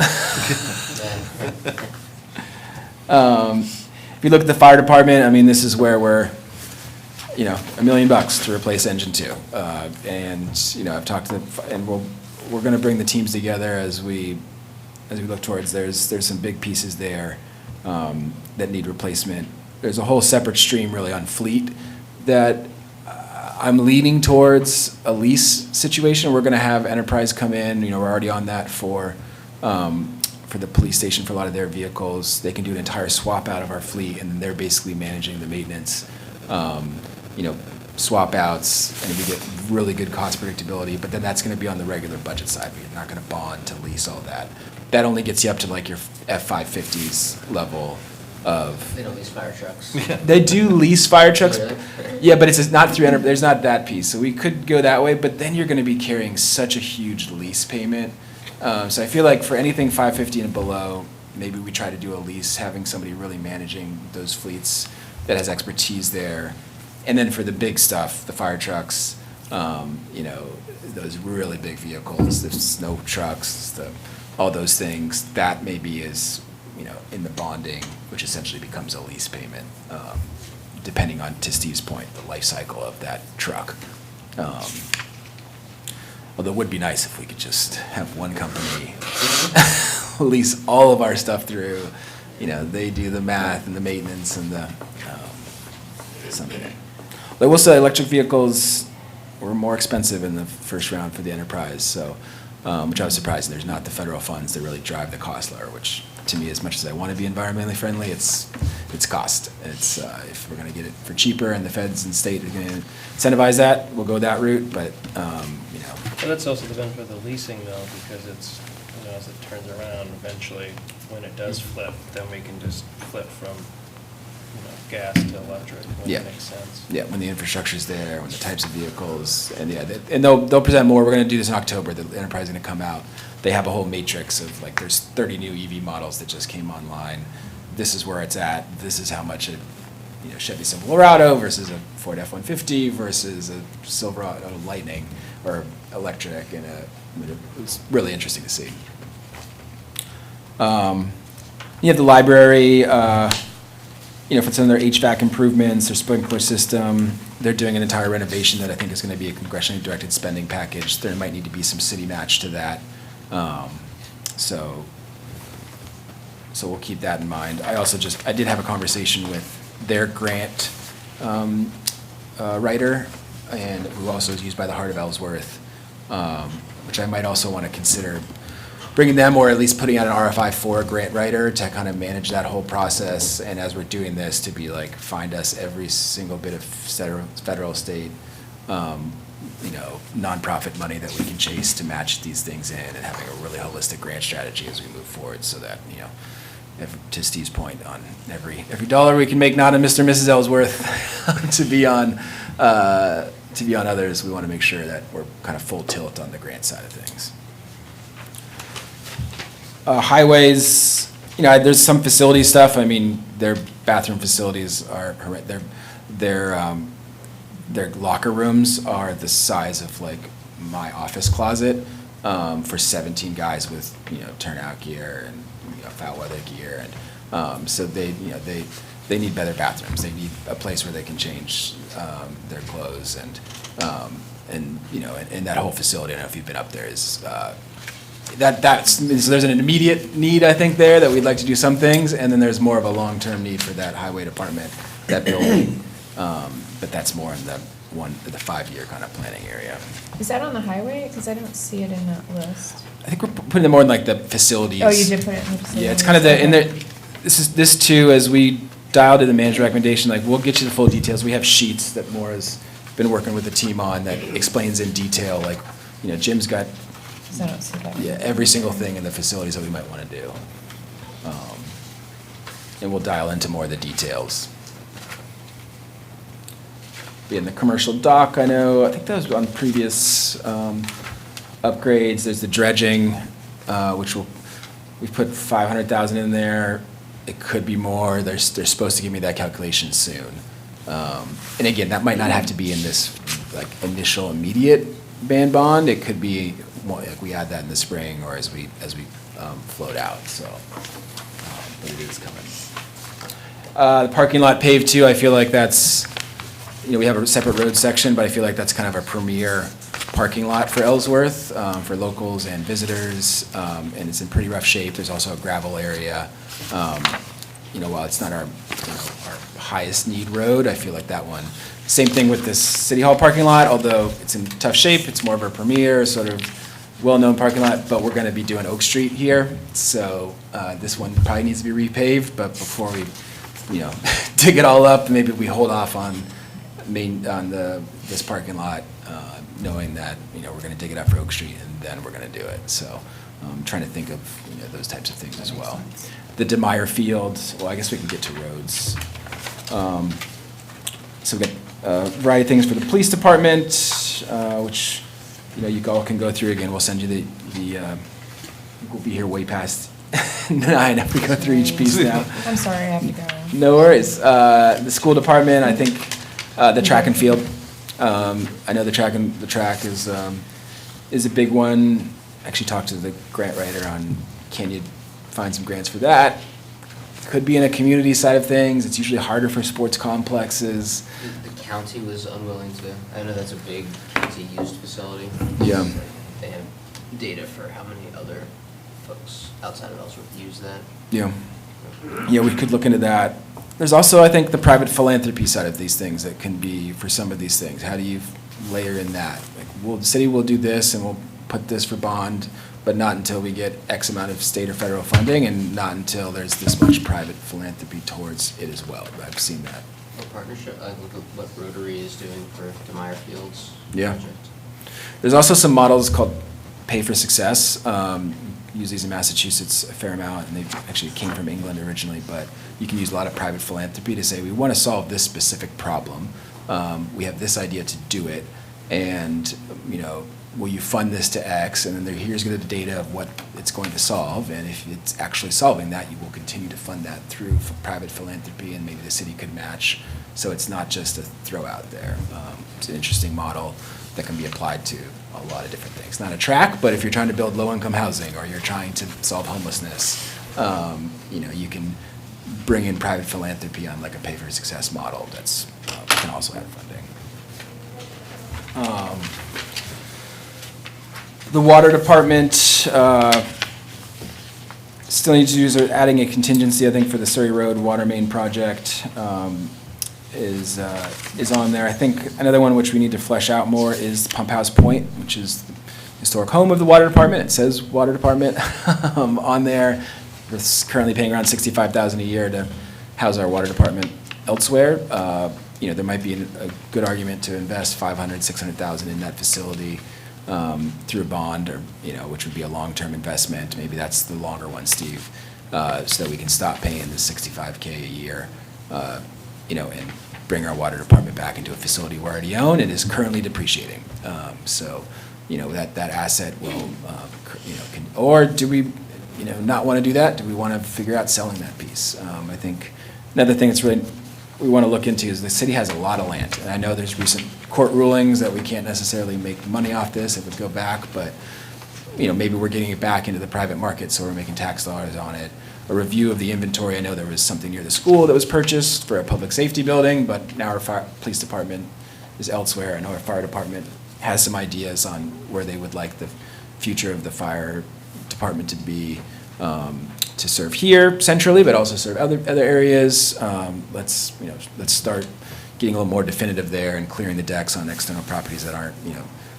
If you look at the fire department, this is where we're, $1 million to replace engine 2. And, I've talked to and we're going to bring the teams together as we look towards, there's some big pieces there that need replacement. There's a whole separate stream really on fleet that I'm leaning towards a lease situation. We're going to have Enterprise come in. We're already on that for the police station for a lot of their vehicles. They can do an entire swap out of our fleet, and they're basically managing the maintenance, swap outs, and we get really good cost predictability. But then that's going to be on the regular budget side. We're not going to bond to lease all that. That only gets you up to like your F550s level. of. They don't lease fire trucks. They do lease fire trucks. Really? Yeah, but it's not through, there's not that piece, so we could go that way, but then you're gonna be carrying such a huge lease payment. So I feel like for anything 550 and below, maybe we try to do a lease, having somebody really managing those fleets that has expertise there. And then for the big stuff, the fire trucks, you know, those really big vehicles, the snow trucks, all those things, that maybe is, you know, in the bonding, which essentially becomes a lease payment, depending on, to Steve's point, the life cycle of that truck. Although it would be nice if we could just have one company lease all of our stuff through. You know, they do the math and the maintenance and the, something. But I will say, electric vehicles were more expensive in the first round for the enterprise, so, which I was surprised, there's not the federal funds that really drive the cost lower, which, to me, as much as I want to be environmentally friendly, it's cost. It's, if we're gonna get it for cheaper and the feds and state are gonna incentivize that, we'll go that route, but, you know. But that's also the benefit of the leasing though, because it's, you know, as it turns around, eventually, when it does flip, then we can just flip from, you know, gas to electric, when Yeah. it makes sense. Yeah, when the infrastructure's there, when the types of vehicles, and yeah, and they'll present more. We're gonna do this in October. The enterprise is gonna come out. They have a whole matrix of, like, there's 30 new EV models that just came online. This is where it's at. This is how much it, you know, Chevy Silverado versus a Ford F-150 versus a Silverado Lightning or electric, and it's really interesting to see. You have the library, you know, for some of their HVAC improvements, their sprinkler system, they're doing an entire renovation that I think is gonna be a congressionally directed spending package. There might need to be some city match to that. So we'll keep that in mind. I did have a conversation with their grant writer, and who also is used by the Heart of Ellsworth, which I might also want to consider bringing them, or at least putting out an RFI for a grant writer to kind of manage that whole process, and as we're doing this, to be like, find us every single bit of federal, state, you know, nonprofit money that we can chase to match these things in, and having a really holistic grant strategy as we move forward, so that, you know, to Steve's point, on every dollar we can make, not on Mr. and Mrs. Ellsworth, to be on others, we want to make sure that we're kind of full tilt on the grant side of things. Highways, you know, there's some facility stuff. I mean, their bathroom facilities are their locker rooms are the size of, like, my office closet, for 17 guys with, you know, turnout gear and, you know, foul weather gear, and so they, you know, they need better bathrooms. They need a place where they can change their clothes, and you know, and that whole facility, I don't know if you've been up there, is so there's an immediate need, I think, there, that we'd like to do some things, and then there's more of a long-term need for that highway department, that building, but that's more in the 5-year kind of planning area. Is that on the highway? Because I don't see it in that list. I think we're putting them more in, like, the facilities. Oh, you did put it in the facility. Yeah, it's kind of this too, as we dialed in the manager recommendation, like, we'll get you the full details. We have sheets that Maura's been working with the team on that explains in detail, like, you know, Jim's got, So I don't see that. yeah, every single thing in the facilities that we might want to do. And we'll dial into more of the details. In the commercial dock, I think that was on previous upgrades. There's the dredging, which we've put 500,000 in there. It could be more. They're supposed to give me that calculation soon. And again, that might not have to be in this, like, initial immediate ban bond. It could be more, like, we add that in the spring, or as we float out, so, but it is coming. The parking lot paved too, I feel like that's, you know, we have a separate road section, but I feel like that's kind of a premier parking lot for Ellsworth, for locals and visitors, and it's in pretty rough shape. There's also a gravel area. You know, while it's not our highest need road, I feel like that one. Same thing with this City Hall parking lot, although it's in tough shape, it's more of a premier, sort of well-known parking lot, but we're gonna be doing Oak Street here, so this one probably needs to be repaved, but before we, you know, dig it all up, maybe we hold off on this parking lot, knowing that, you know, we're gonna dig it up for Oak Street, and then we're gonna do it, so I'm trying to think of, you know, those types of things as well. the DeMeyer Field. Well, I guess we can get to roads. So we've got a variety of things for the police department, which, you all can go through again. We'll send you we'll be here way past 9 if we go through each piece now. I'm sorry, I have to go. No worries. The school department, I think, the track and field. I know the track is a big one. Actually talked to the grant writer on, can you find some grants for that? Could be in a community side of things. It's usually harder for sports complexes. The county was unwilling to, I know that's a big county-used facility. Yeah. They have data for how many other folks outside of Ellsworth use that. Yeah. Yeah, we could look into that. There's also, I think, the private philanthropy side of these things that can be for some of these things. How do you layer in that? Like, the city will do this and we'll put this for bond, but not until we get X amount of state or federal funding, and not until there's this much private philanthropy towards it as well. I've seen that. A partnership, I look at what Rotary is doing for DeMeyer Fields Yeah. project. There's also some models called Pay for Success. Use these in Massachusetts a fair amount, and they actually came from England originally, but you can use a lot of private philanthropy to say, we want to solve this specific problem. We have this idea to do it, and, will you fund this to X? And then here's the data of what it's going to solve, and if it's actually solving that, you will continue to fund that through private philanthropy, and maybe the city could match. So it's not just a throw out there. It's an interesting model that can be applied to a lot of different things. Not a track, but if you're trying to build low-income housing, or you're trying to solve homelessness, you can bring in private philanthropy on like a Pay for Success model that's can also add funding. The water department still needs to use, adding a contingency, I think, for the Surrey Road water main project is on there. I think another one which we need to flesh out more is Pump House Point, which is the historic home of the water department. It says water department on there. We're currently paying around $65,000 a year to house our water department elsewhere. There might be a good argument to invest $500,000, $600,000 in that facility through a bond, or which would be a long-term investment. Maybe that's the longer one, Steve, so that we can stop paying the $65K a year, and bring our water department back into a facility we already own and is currently depreciating. So, that asset will, or do we, not want to do that? Do we want to figure out selling that piece? I think another thing that's really we want to look into is the city has a lot of land. And I know there's recent court rulings that we can't necessarily make money off this if we go back, but maybe we're getting it back into the private market, so we're making tax dollars on it. A review of the inventory. I know there was something near the school that was purchased for a public safety building, but now our police department is elsewhere. I know our fire department has some ideas on where they would like the future of the fire department to be, to serve here centrally, but also serve other areas. Let's start getting a little more definitive there and clearing the decks on external properties that aren't,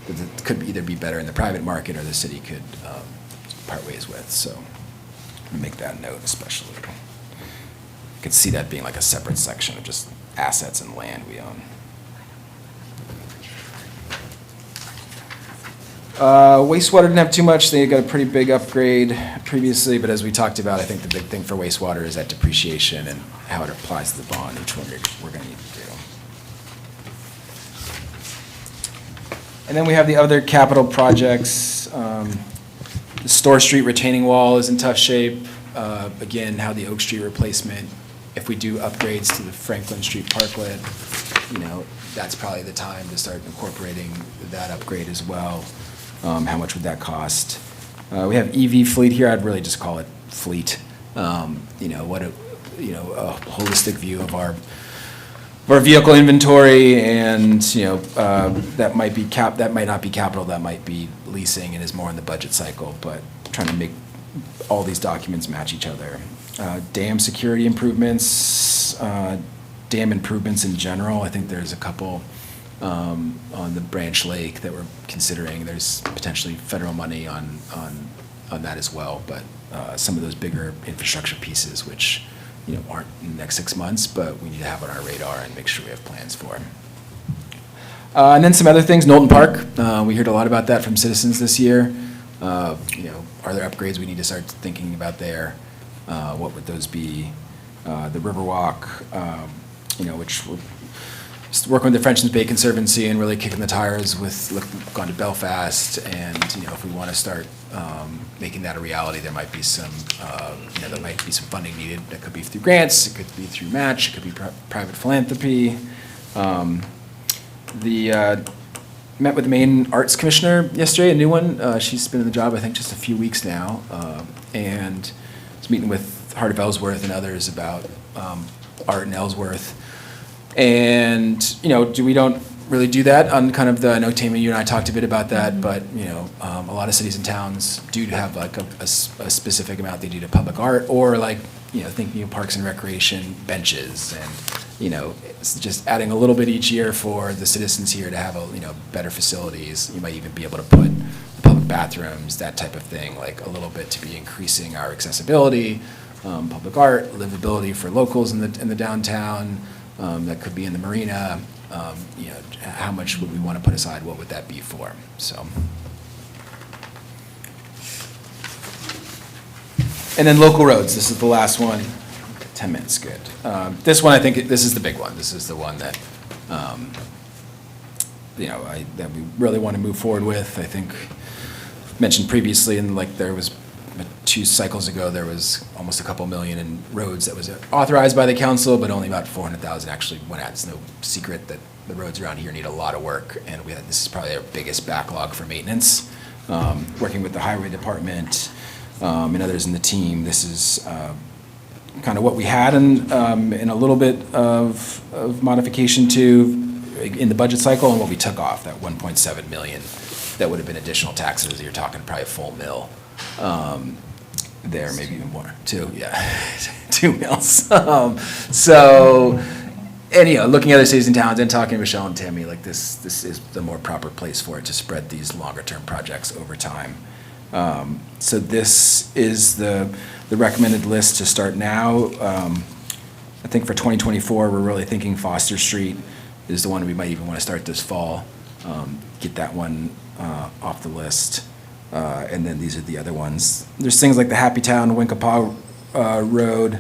that could either be better in the private market or the city could part ways with. So make that note especially. I could see that being like a separate section of just assets and land we own. Wastewater didn't have too much. They got a pretty big upgrade previously, but as we talked about, I think the big thing for wastewater is that depreciation and how it applies to the bond, which we're going to need to do. And then we have the other capital projects. The Store Street retaining wall is in tough shape. Again, how the Oak Street replacement, if we do upgrades to the Franklin Street Parklet, that's probably the time to start incorporating that upgrade as well. How much would that cost? We have EV fleet here. I'd really just call it fleet. A holistic view of our vehicle inventory, and that might not be capital, that might be leasing, and is more in the budget cycle. But trying to make all these documents match each other. Dam security improvements, dam improvements in general. I think there's a couple on the Branch Lake that we're considering. There's potentially federal money on that as well, but some of those bigger infrastructure pieces, which aren't in the next 6 months, but we need to have on our radar and make sure we have plans for them. And then some other things, Knowlton Park. We heard a lot about that from citizens this year. Are there upgrades we need to start thinking about there? What would those be? The Riverwalk, which we're just working with the Frenchman's Bay Conservancy and really kicking the tires with, gone to Belfast, and, if we want to start making that a reality, there might be some, funding needed. That could be through grants, it could be through match, it could be private philanthropy. Met with the Maine Arts Commissioner yesterday, a new one. She's been in the job, I think, just a few weeks now, and was meeting with Heart of Ellsworth and others about art in Ellsworth. And, we don't really do that on kind of the, I know Tammy, you and I talked a bit about that, but, a lot of cities and towns do have like a specific amount they do to public art, or like, thinking of parks and recreation benches, and, it's just adding a little bit each year for the citizens here to have better facilities. You might even be able to put public bathrooms, that type of thing, like a little bit to be increasing our accessibility, public art, livability for locals in the downtown. That could be in the marina. How much would we want to put aside? What would that be for? So. And then local roads. This is the last one. 10 minutes, good. This one, I think, this is the big one. This is the one that, that we really want to move forward with. I think mentioned previously, and like there was 2 cycles ago, there was almost a couple million in roads that was authorized by the council, but only about 400,000 actually went out. It's no secret that the roads around here need a lot of work, and this is probably our biggest backlog for maintenance. Working with the highway department and others in the team, this is kind of what we had, and a little bit of modification to in the budget cycle, and what we took off, that 1.7 million. That would have been additional taxes. You're talking probably a full mill. There, maybe even more, 2, yeah, 2 mills. So, and looking at other cities and towns and talking to Michelle and Tammy, like this is the more proper place for it to spread these longer term projects over time. So this is the recommended list to start now. I think for 2024, we're really thinking Foster Street is the one we might even want to start this fall. Get that one off the list. And then these are the other ones. There's things like the Happy Town, Winkapaw Road.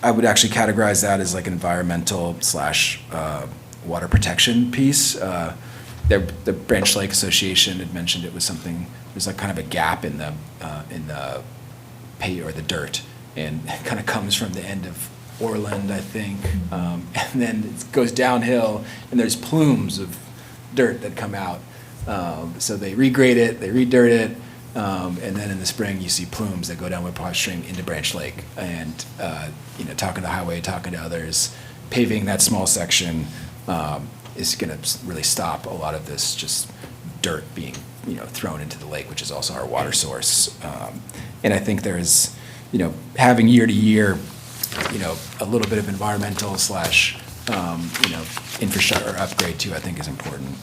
I would actually categorize that as like an environmental / water protection piece. The Branch Lake Association had mentioned it was something, there's like kind of a gap in the pay or the dirt, and it kind of comes from the end of Orland, I think, and then it goes downhill, and there's plumes of dirt that come out. So they regrade it, they redirt it, and then in the spring you see plumes that go down Winkapaw Stream into Branch Lake. And talking to the highway, talking to others, paving that small section is going to really stop a lot of this just dirt being thrown into the lake, which is also our water source. And I think there's having year to year a little bit of environmental / infrastructure upgrade too, I think is important.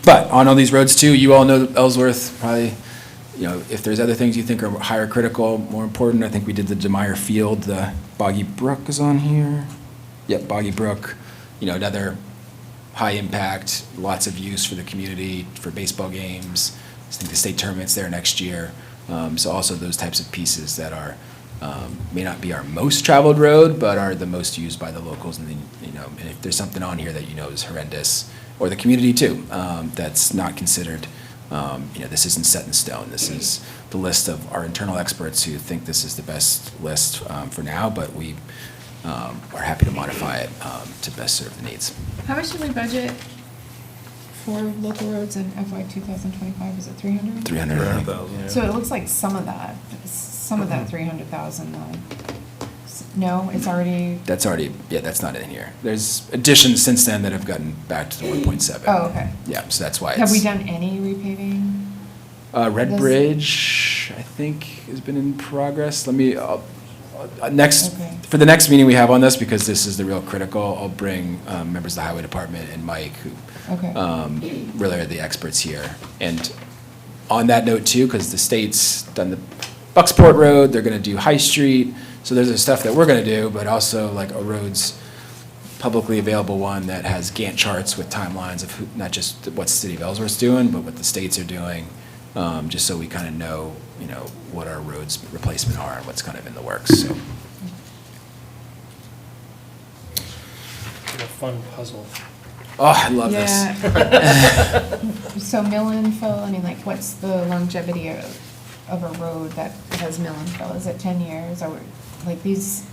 But on all these roads too, you all know Ellsworth, probably, if there's other things you think are higher critical, more important, I think we did the DeMeyer Field, the Boggy Brook is on here. Yep, Boggy Brook, another high impact, lots of use for the community, for baseball games. I think the state tournament's there next year. So also those types of pieces that are, may not be our most traveled road, but are the most used by the locals. And then, and if there's something on here that is horrendous, or the community too, that's not considered, this isn't set in stone. This is the list of our internal experts who think this is the best list for now, but we are happy to modify it to best serve the needs. How much did we budget for local roads in FY 2025? Is it 300? 300,000, yeah. So it looks like some of that 300,000, no, it's already. That's already, that's not in here. There's additions since then that have gotten back to the 1.7. Oh, okay. Yeah, so that's why it's. Have we done any repaving? Red This- Bridge, I think, has been in progress. Let me, next, Okay. for the next meeting we have on this, because this is the real critical, I'll bring members of the highway department and Mike, who Okay. really are the experts here. And on that note too, because the state's done the Bucksport Road, they're gonna do High Street, so there's the stuff that we're gonna do, but also like a roads publicly available one that has Gantt charts with timelines of not just what the city of Ellsworth's doing, but what the states are doing. just so we kind of know, you know, what our roads replacement are and what's kind of in the works, so. It's a fun puzzle. Oh, I love this. Yeah. So mill and fill, I mean, like, what's the longevity of a road that has mill and fill? Is it 10 years, or, like, these,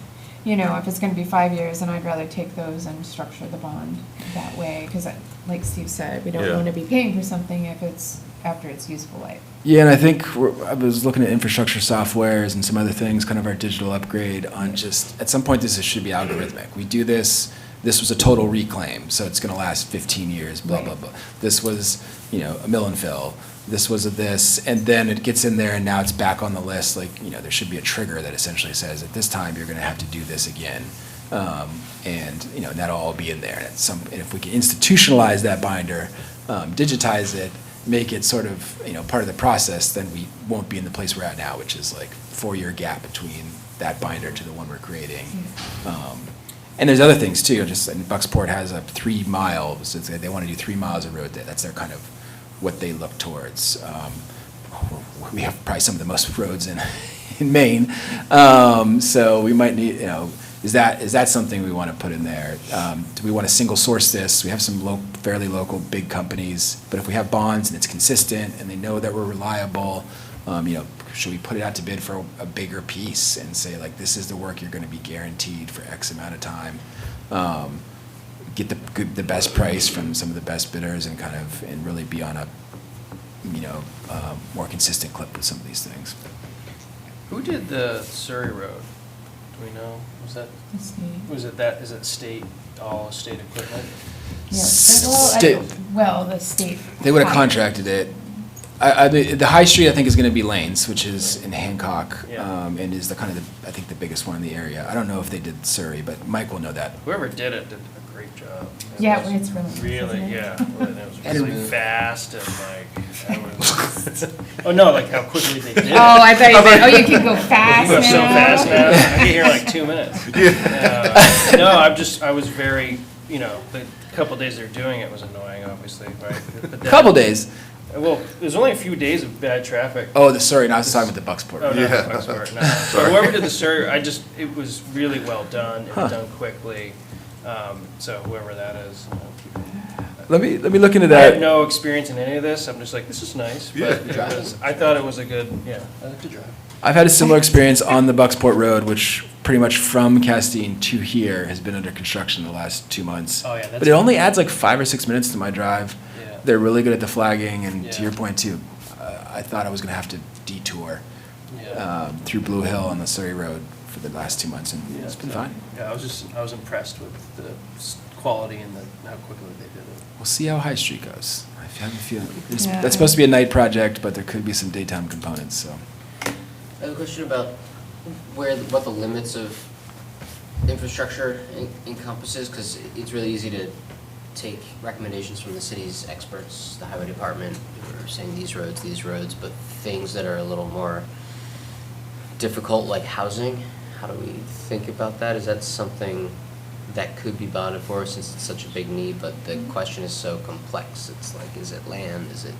you know, if it's gonna be 5 years, then I'd rather take those and structure the bond that way, because like Steve said, we don't Yeah. wanna be paying for something if it's, after its useful life. Yeah, and I think I was looking at infrastructure softwares and some other things, kind of our digital upgrade on just, at some point, this should be algorithmic. We do this was a total reclaim, so it's gonna last 15 years, blah, blah, blah. This was, you know, a mill and fill. This was a this, and then it gets in there and now it's back on the list, like, you know, there should be a trigger that essentially says, at this time, you're gonna have to do this again. And, you know, and that'll all be in there. And if we can institutionalize that binder, digitize it, make it sort of, you know, part of the process, then we won't be in the place we're at now, which is like 4-year gap between that binder to the one we're creating. And there's other things too, just, and Bucksport has a 3 mile, so they want to do 3 miles of road, that's their kind of, what they look towards. We have probably some of the most roads in Maine, so we might need, you know, is that something we want to put in there? Do we want to single source this? We have some fairly local big companies, but if we have bonds and it's consistent and they know that we're reliable, you know, should we put it out to bid for a bigger piece and say, like, this is the work you're going to be guaranteed for X amount of time? Get the best price from some of the best bidders and kind of, and really be on a, you know, more consistent clip with some of these things. Who did the Surrey Road? Do we know? Was that, is it state, all state equipment? Well, the state. They would have contracted it. The High Street, I think, is going to be Lanes, which is in Hancock, Yeah. and is the kind of, I think, the biggest one in the area. I don't know if they did Surrey, but Mike will know that. Whoever did it did a great job. Yeah, was it's really nice, Really, isn't it? yeah. And it was And it really was- fast and like, I was, oh no, like how quickly they did it. Oh, I thought you said, oh, you can go fast You now. go so fast now. I get here in like 2 minutes. No, I was very, you know, the couple days they were doing it was annoying, obviously, right? But then- Couple days. Well, there's only a few days of bad traffic. Oh, sorry, no, I was talking about the Bucksport. Oh, Road. no, Yeah. Bucksport, no. So whoever did the Surrey, it was really well done, it was done quickly. So whoever that is. Let me look into I have that. no experience in any of this, I'm just like, this is nice, but I thought it was a good, yeah, I like to drive. I've had a similar experience on the Bucksport Road, which pretty much from Castine to here has been under construction the last 2 months. Oh, yeah, that's- But it only adds like 5 or 6 minutes to my drive. Yeah. They're really good at the flagging, and to Yeah. your point too, I thought I was gonna have to detour Yeah. through Blue Hill on the Surrey Road for the last 2 months, and Yeah, it's been so- fine. Yeah, I was impressed with the quality and how quickly they did it. We'll see how High Street goes. I have a feeling, Yeah. that's supposed to be a night project, but there could be some daytime components, so. I have a question about what the limits of infrastructure encompasses, because it's really easy to take recommendations from the city's experts, the highway department, who are saying these roads, but things that are a little more difficult, like housing, how do we think about that? Is that something that could be bonded for since it's such a big need, but the question is so complex? It's like, is it land? Is it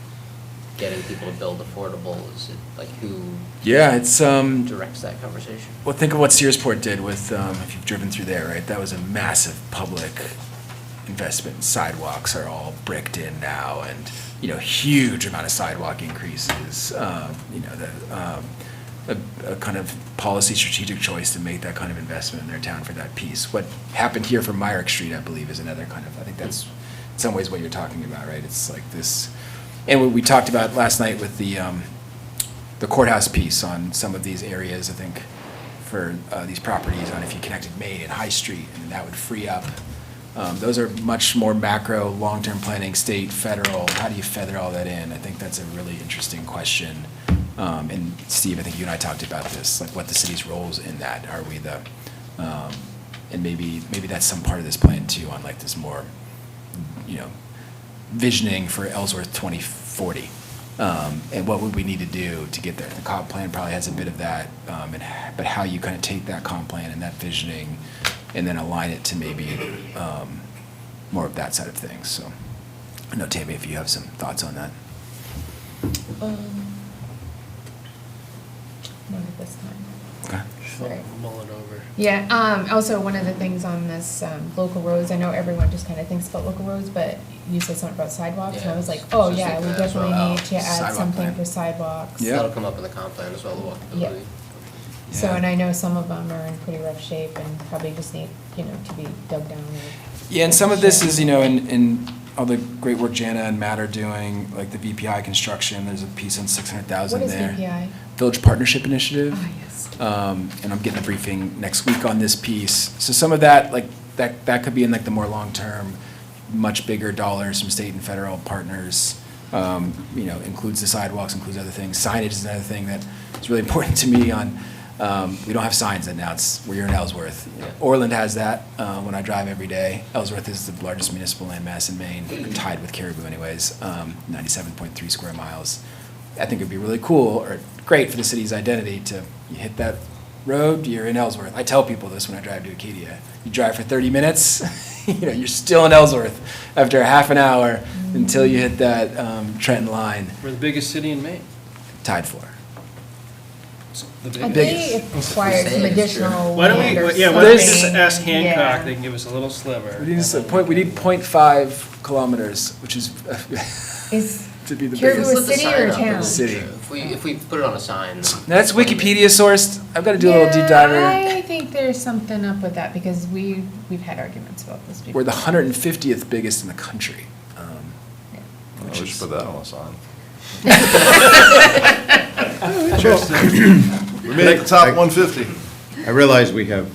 getting people to build affordable? Is it like who Yeah, it's, directs that conversation? well, think of what Searsport did with, if you've driven through there, right? That was a massive public investment. Sidewalks are all bricked in now, and, you know, huge amount of sidewalk increases. You know, a kind of policy strategic choice to make that kind of investment in their town for that piece. What happened here for Myrick Street, I believe, is another kind of, I think that's in some ways what you're talking about, right? It's like this, and what we talked about last night with the courthouse piece on some of these areas, I think, for these properties on if you connected Main and High Street, and that would free up. Those are much more macro, long-term planning, state, federal. How do you feather all that in? I think that's a really interesting question. And Steve, I think you and I talked about this, like what the city's roles in that. Are we the, and maybe that's some part of this plan too, on like this more, you know, visioning for Ellsworth 2040. And what would we need to do to get there? The comp plan probably has a bit of that, but how you kind of take that comp plan and that visioning and then align it to maybe more of that side of things. So I know, Tammy, if you have some thoughts on that. not at this time. Okay. Right. Mull it over. Yeah, also, one of the things on this, local roads, I know everyone just kind of thinks about local roads, but you said something about sidewalks, and I Yeah, was like, I oh, was just yeah, we thinking that as definitely well. need to add Sidewalk something plan. for sidewalks. Yeah. That'll come up in the comp plan as well, the walkability. So, Yeah. and I know some of them are in pretty rough shape and probably just need, to be dug down. Yeah, and some of this is, in all the great work Jana and Matt are doing, like the VPI construction, there's a piece on 600,000 What is there. VPI? Village Partnership Initiative. Oh, yes. And I'm getting a briefing next week on this piece. So some of that, like, that could be in like the more long-term, much bigger dollars from state and federal partners. Includes the sidewalks, includes other things. Signage is another thing that is really important to me on, we don't have signs that now it's, where you're in Ellsworth. Yeah. Orland has that, when I drive every day. Ellsworth is the largest municipal landmass in Maine, tied with Caribou anyways, 97.3 square miles. I think it'd be really cool, or great for the city's identity to, you hit that road, you're in Ellsworth. I tell people this when I drive to Acadia. You drive for 30 minutes, you're still in Ellsworth after a half an hour until you hit that Trenton line, We're the biggest city in Maine. tied for. The I biggest. think it required some additional Why don't land or we, yeah, why don't we just something. ask Hancock, Yeah. they can give us a little sliver. We need, and then we need can- 0.5 kilometers, which is Is to be the Caribou biggest. a Put the city sign or a up, town? City. If we put it on a sign. Now, that's Wikipedia sourced. I've got to do a little deep diver. I think there's something up with that, because we've had arguments about this before. We're the 150th biggest in the country. We should put that on a sign. We made it the top 150. I realize we have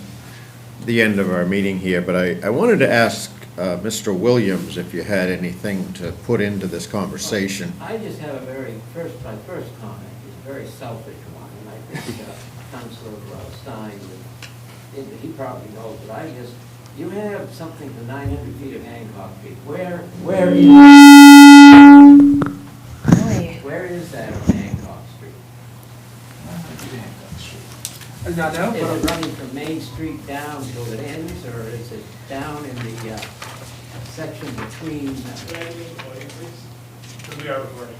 the end of our meeting here, but I wanted to ask Mr. Williams if you had anything to put into this conversation. I just have my first comment is a very selfish one, and I think Councilor Stein, he probably knows, but you have something to 900 feet of Hancock Street. Where is that on Hancock Street? I do not know. Is it running from Main Street down till it ends, or is it down in the section between? We are recording.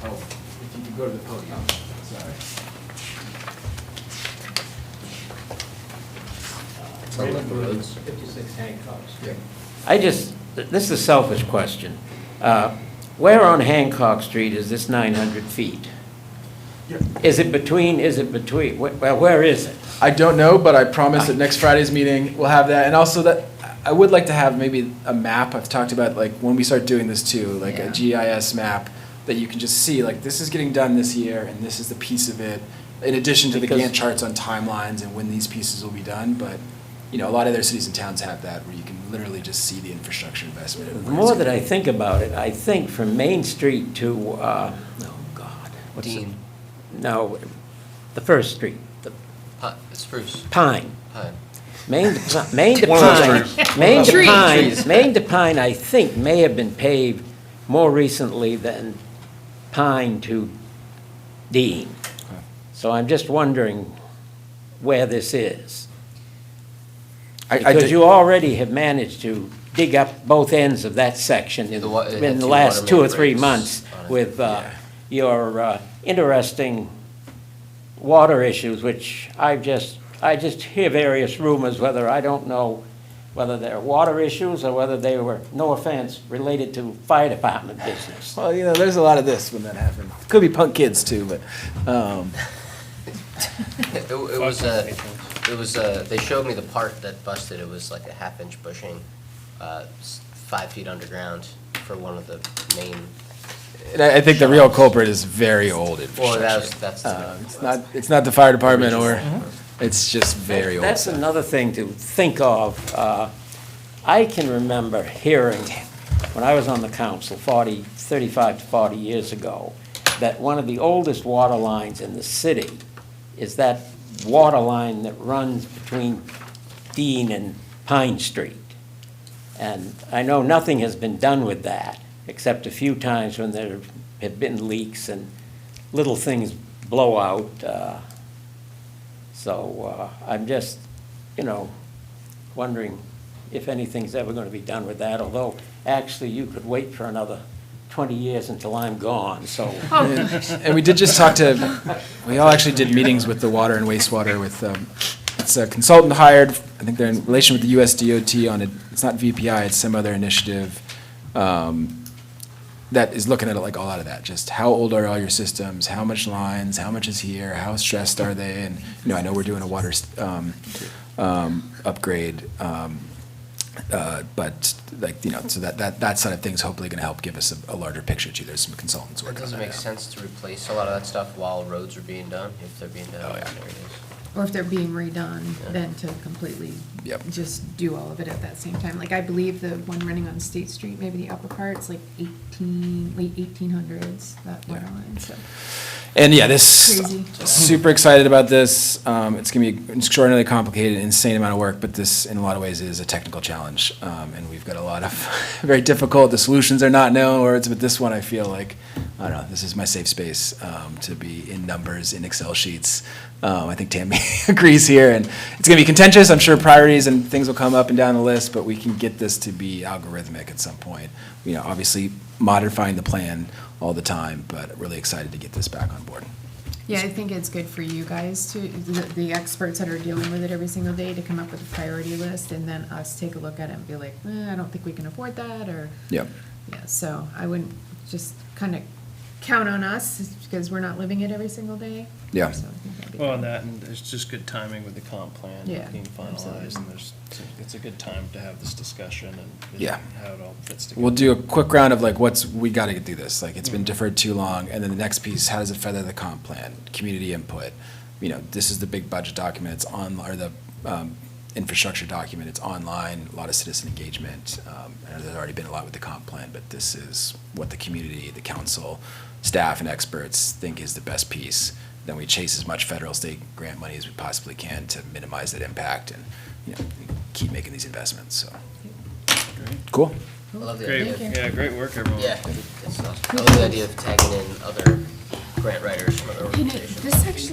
Oh, if you could go to the podium. Sorry. Public roads. 56 Hancock Street. This is a selfish question. Where on Hancock Street is this 900 feet? Is it between, well, where is it? I don't know, but I promise at next Friday's meeting, we'll have that. And also that, I would like to have maybe a map. I've talked about, like, when we start doing this too, like a GIS map that you can just see, like, this is getting done this year and this is the piece of it, in addition to the Because- Gantt charts on timelines and when these pieces will be done. But, a lot of other cities and towns have that where you can literally just see the infrastructure investment. and The where it's more that going. I think about it, I think from Main Street to, oh God, what's it? Dean, No, the first street, the Spruce, Pine. Pine. Main to One of those Pine, trees. Main to Trees. Pine, Main to Pine, I think may have been paved more recently than Pine to Dean. So I'm just wondering where this is. Because you already have managed to dig up both ends of that section in The wa- it had in the two last water 2 or main 3 breaks months on it. with your interesting water issues, which I just hear various rumors, whether I don't know whether they're water issues or whether they were, no offense, related to fire department business. Well, there's a lot of this when that happened. Could be punk kids too, but, It was, they showed me the part that busted, it was like a 1/2-inch bushing, 5 feet underground for one of the main. and I think the real culprit is very old Well, infrastructure. that's. It's not the fire department or, it's just very old That's stuff. another thing to think of. I can remember hearing, when I was on the council 35 to 40 years ago, that one of the oldest water lines in the city is that water line that runs between Dean and Pine Street. And I know nothing has been done with that, except a few times when there have been leaks and little things blow out. So I'm just, wondering if anything's ever going to be done with that, although actually you could wait for another 20 years until I'm gone, so. And we did just talk to, we all actually did meetings with the water and wastewater with, it's a consultant hired, I think they're in relation with the US DOT on it, it's not VPI, it's some other initiative, that is looking at it like all out of that, just how old are all your systems, how much lines, how much is here, how stressed are they, and, I know we're doing a water, upgrade, but like, so that side of things hopefully gonna help give us a larger picture too. There's some consultants It working on that doesn't make now. sense to replace a lot of that stuff while roads are being done, if they're being done Oh, in yeah. areas. Or if they're being redone, then to completely Yep. just do all of it at that same time. Like, I believe the one running on State Street, maybe the upper part's like late 1800s, that water line, so. And yeah, this, Crazy. super excited about this. It's gonna be extraordinarily complicated, insane amount of work, but this, in a lot of ways, is a technical challenge. And we've got a lot of very difficult, the solutions are not known, or it's, but this one, I feel like, I don't know, this is my safe space, to be in numbers, in Excel sheets. I think Tammy agrees here, and it's gonna be contentious. I'm sure priorities and things will come up and down the list, but we can get this to be algorithmic at some point. Obviously modifying the plan all the time, but really excited to get this back on board. Yeah, I think it's good for you guys to, the experts that are dealing with it every single day, to come up with a priority list, and then us take a look at it and be like, I don't think we can afford that, or, Yep. yeah, so I wouldn't just kind of count on us, because we're not living it every single day. Yeah. So I think that'd be Well, good. and that, and it's just good timing with the comp plan Yeah, being finalized, absolutely. and it's a good time to have this discussion and Yeah. how it all fits together. We'll do a quick round of like, we gotta do this, like, it's been deferred too long, and then the next piece, how does it feather the comp plan, community input? This is the big budget document, it's on, or the, infrastructure document, it's online, a lot of citizen engagement. I know there's already been a lot with the comp plan, but this is what the community, the council, staff and experts think is the best piece. Then we chase as much federal, state grant money as we possibly can to minimize that impact and, keep making these investments, so. Cool. I love the Great, idea. yeah, great work, everyone. Yeah, it's awesome. I love the idea of tagging in other grant writers from other You know, organizations. this actually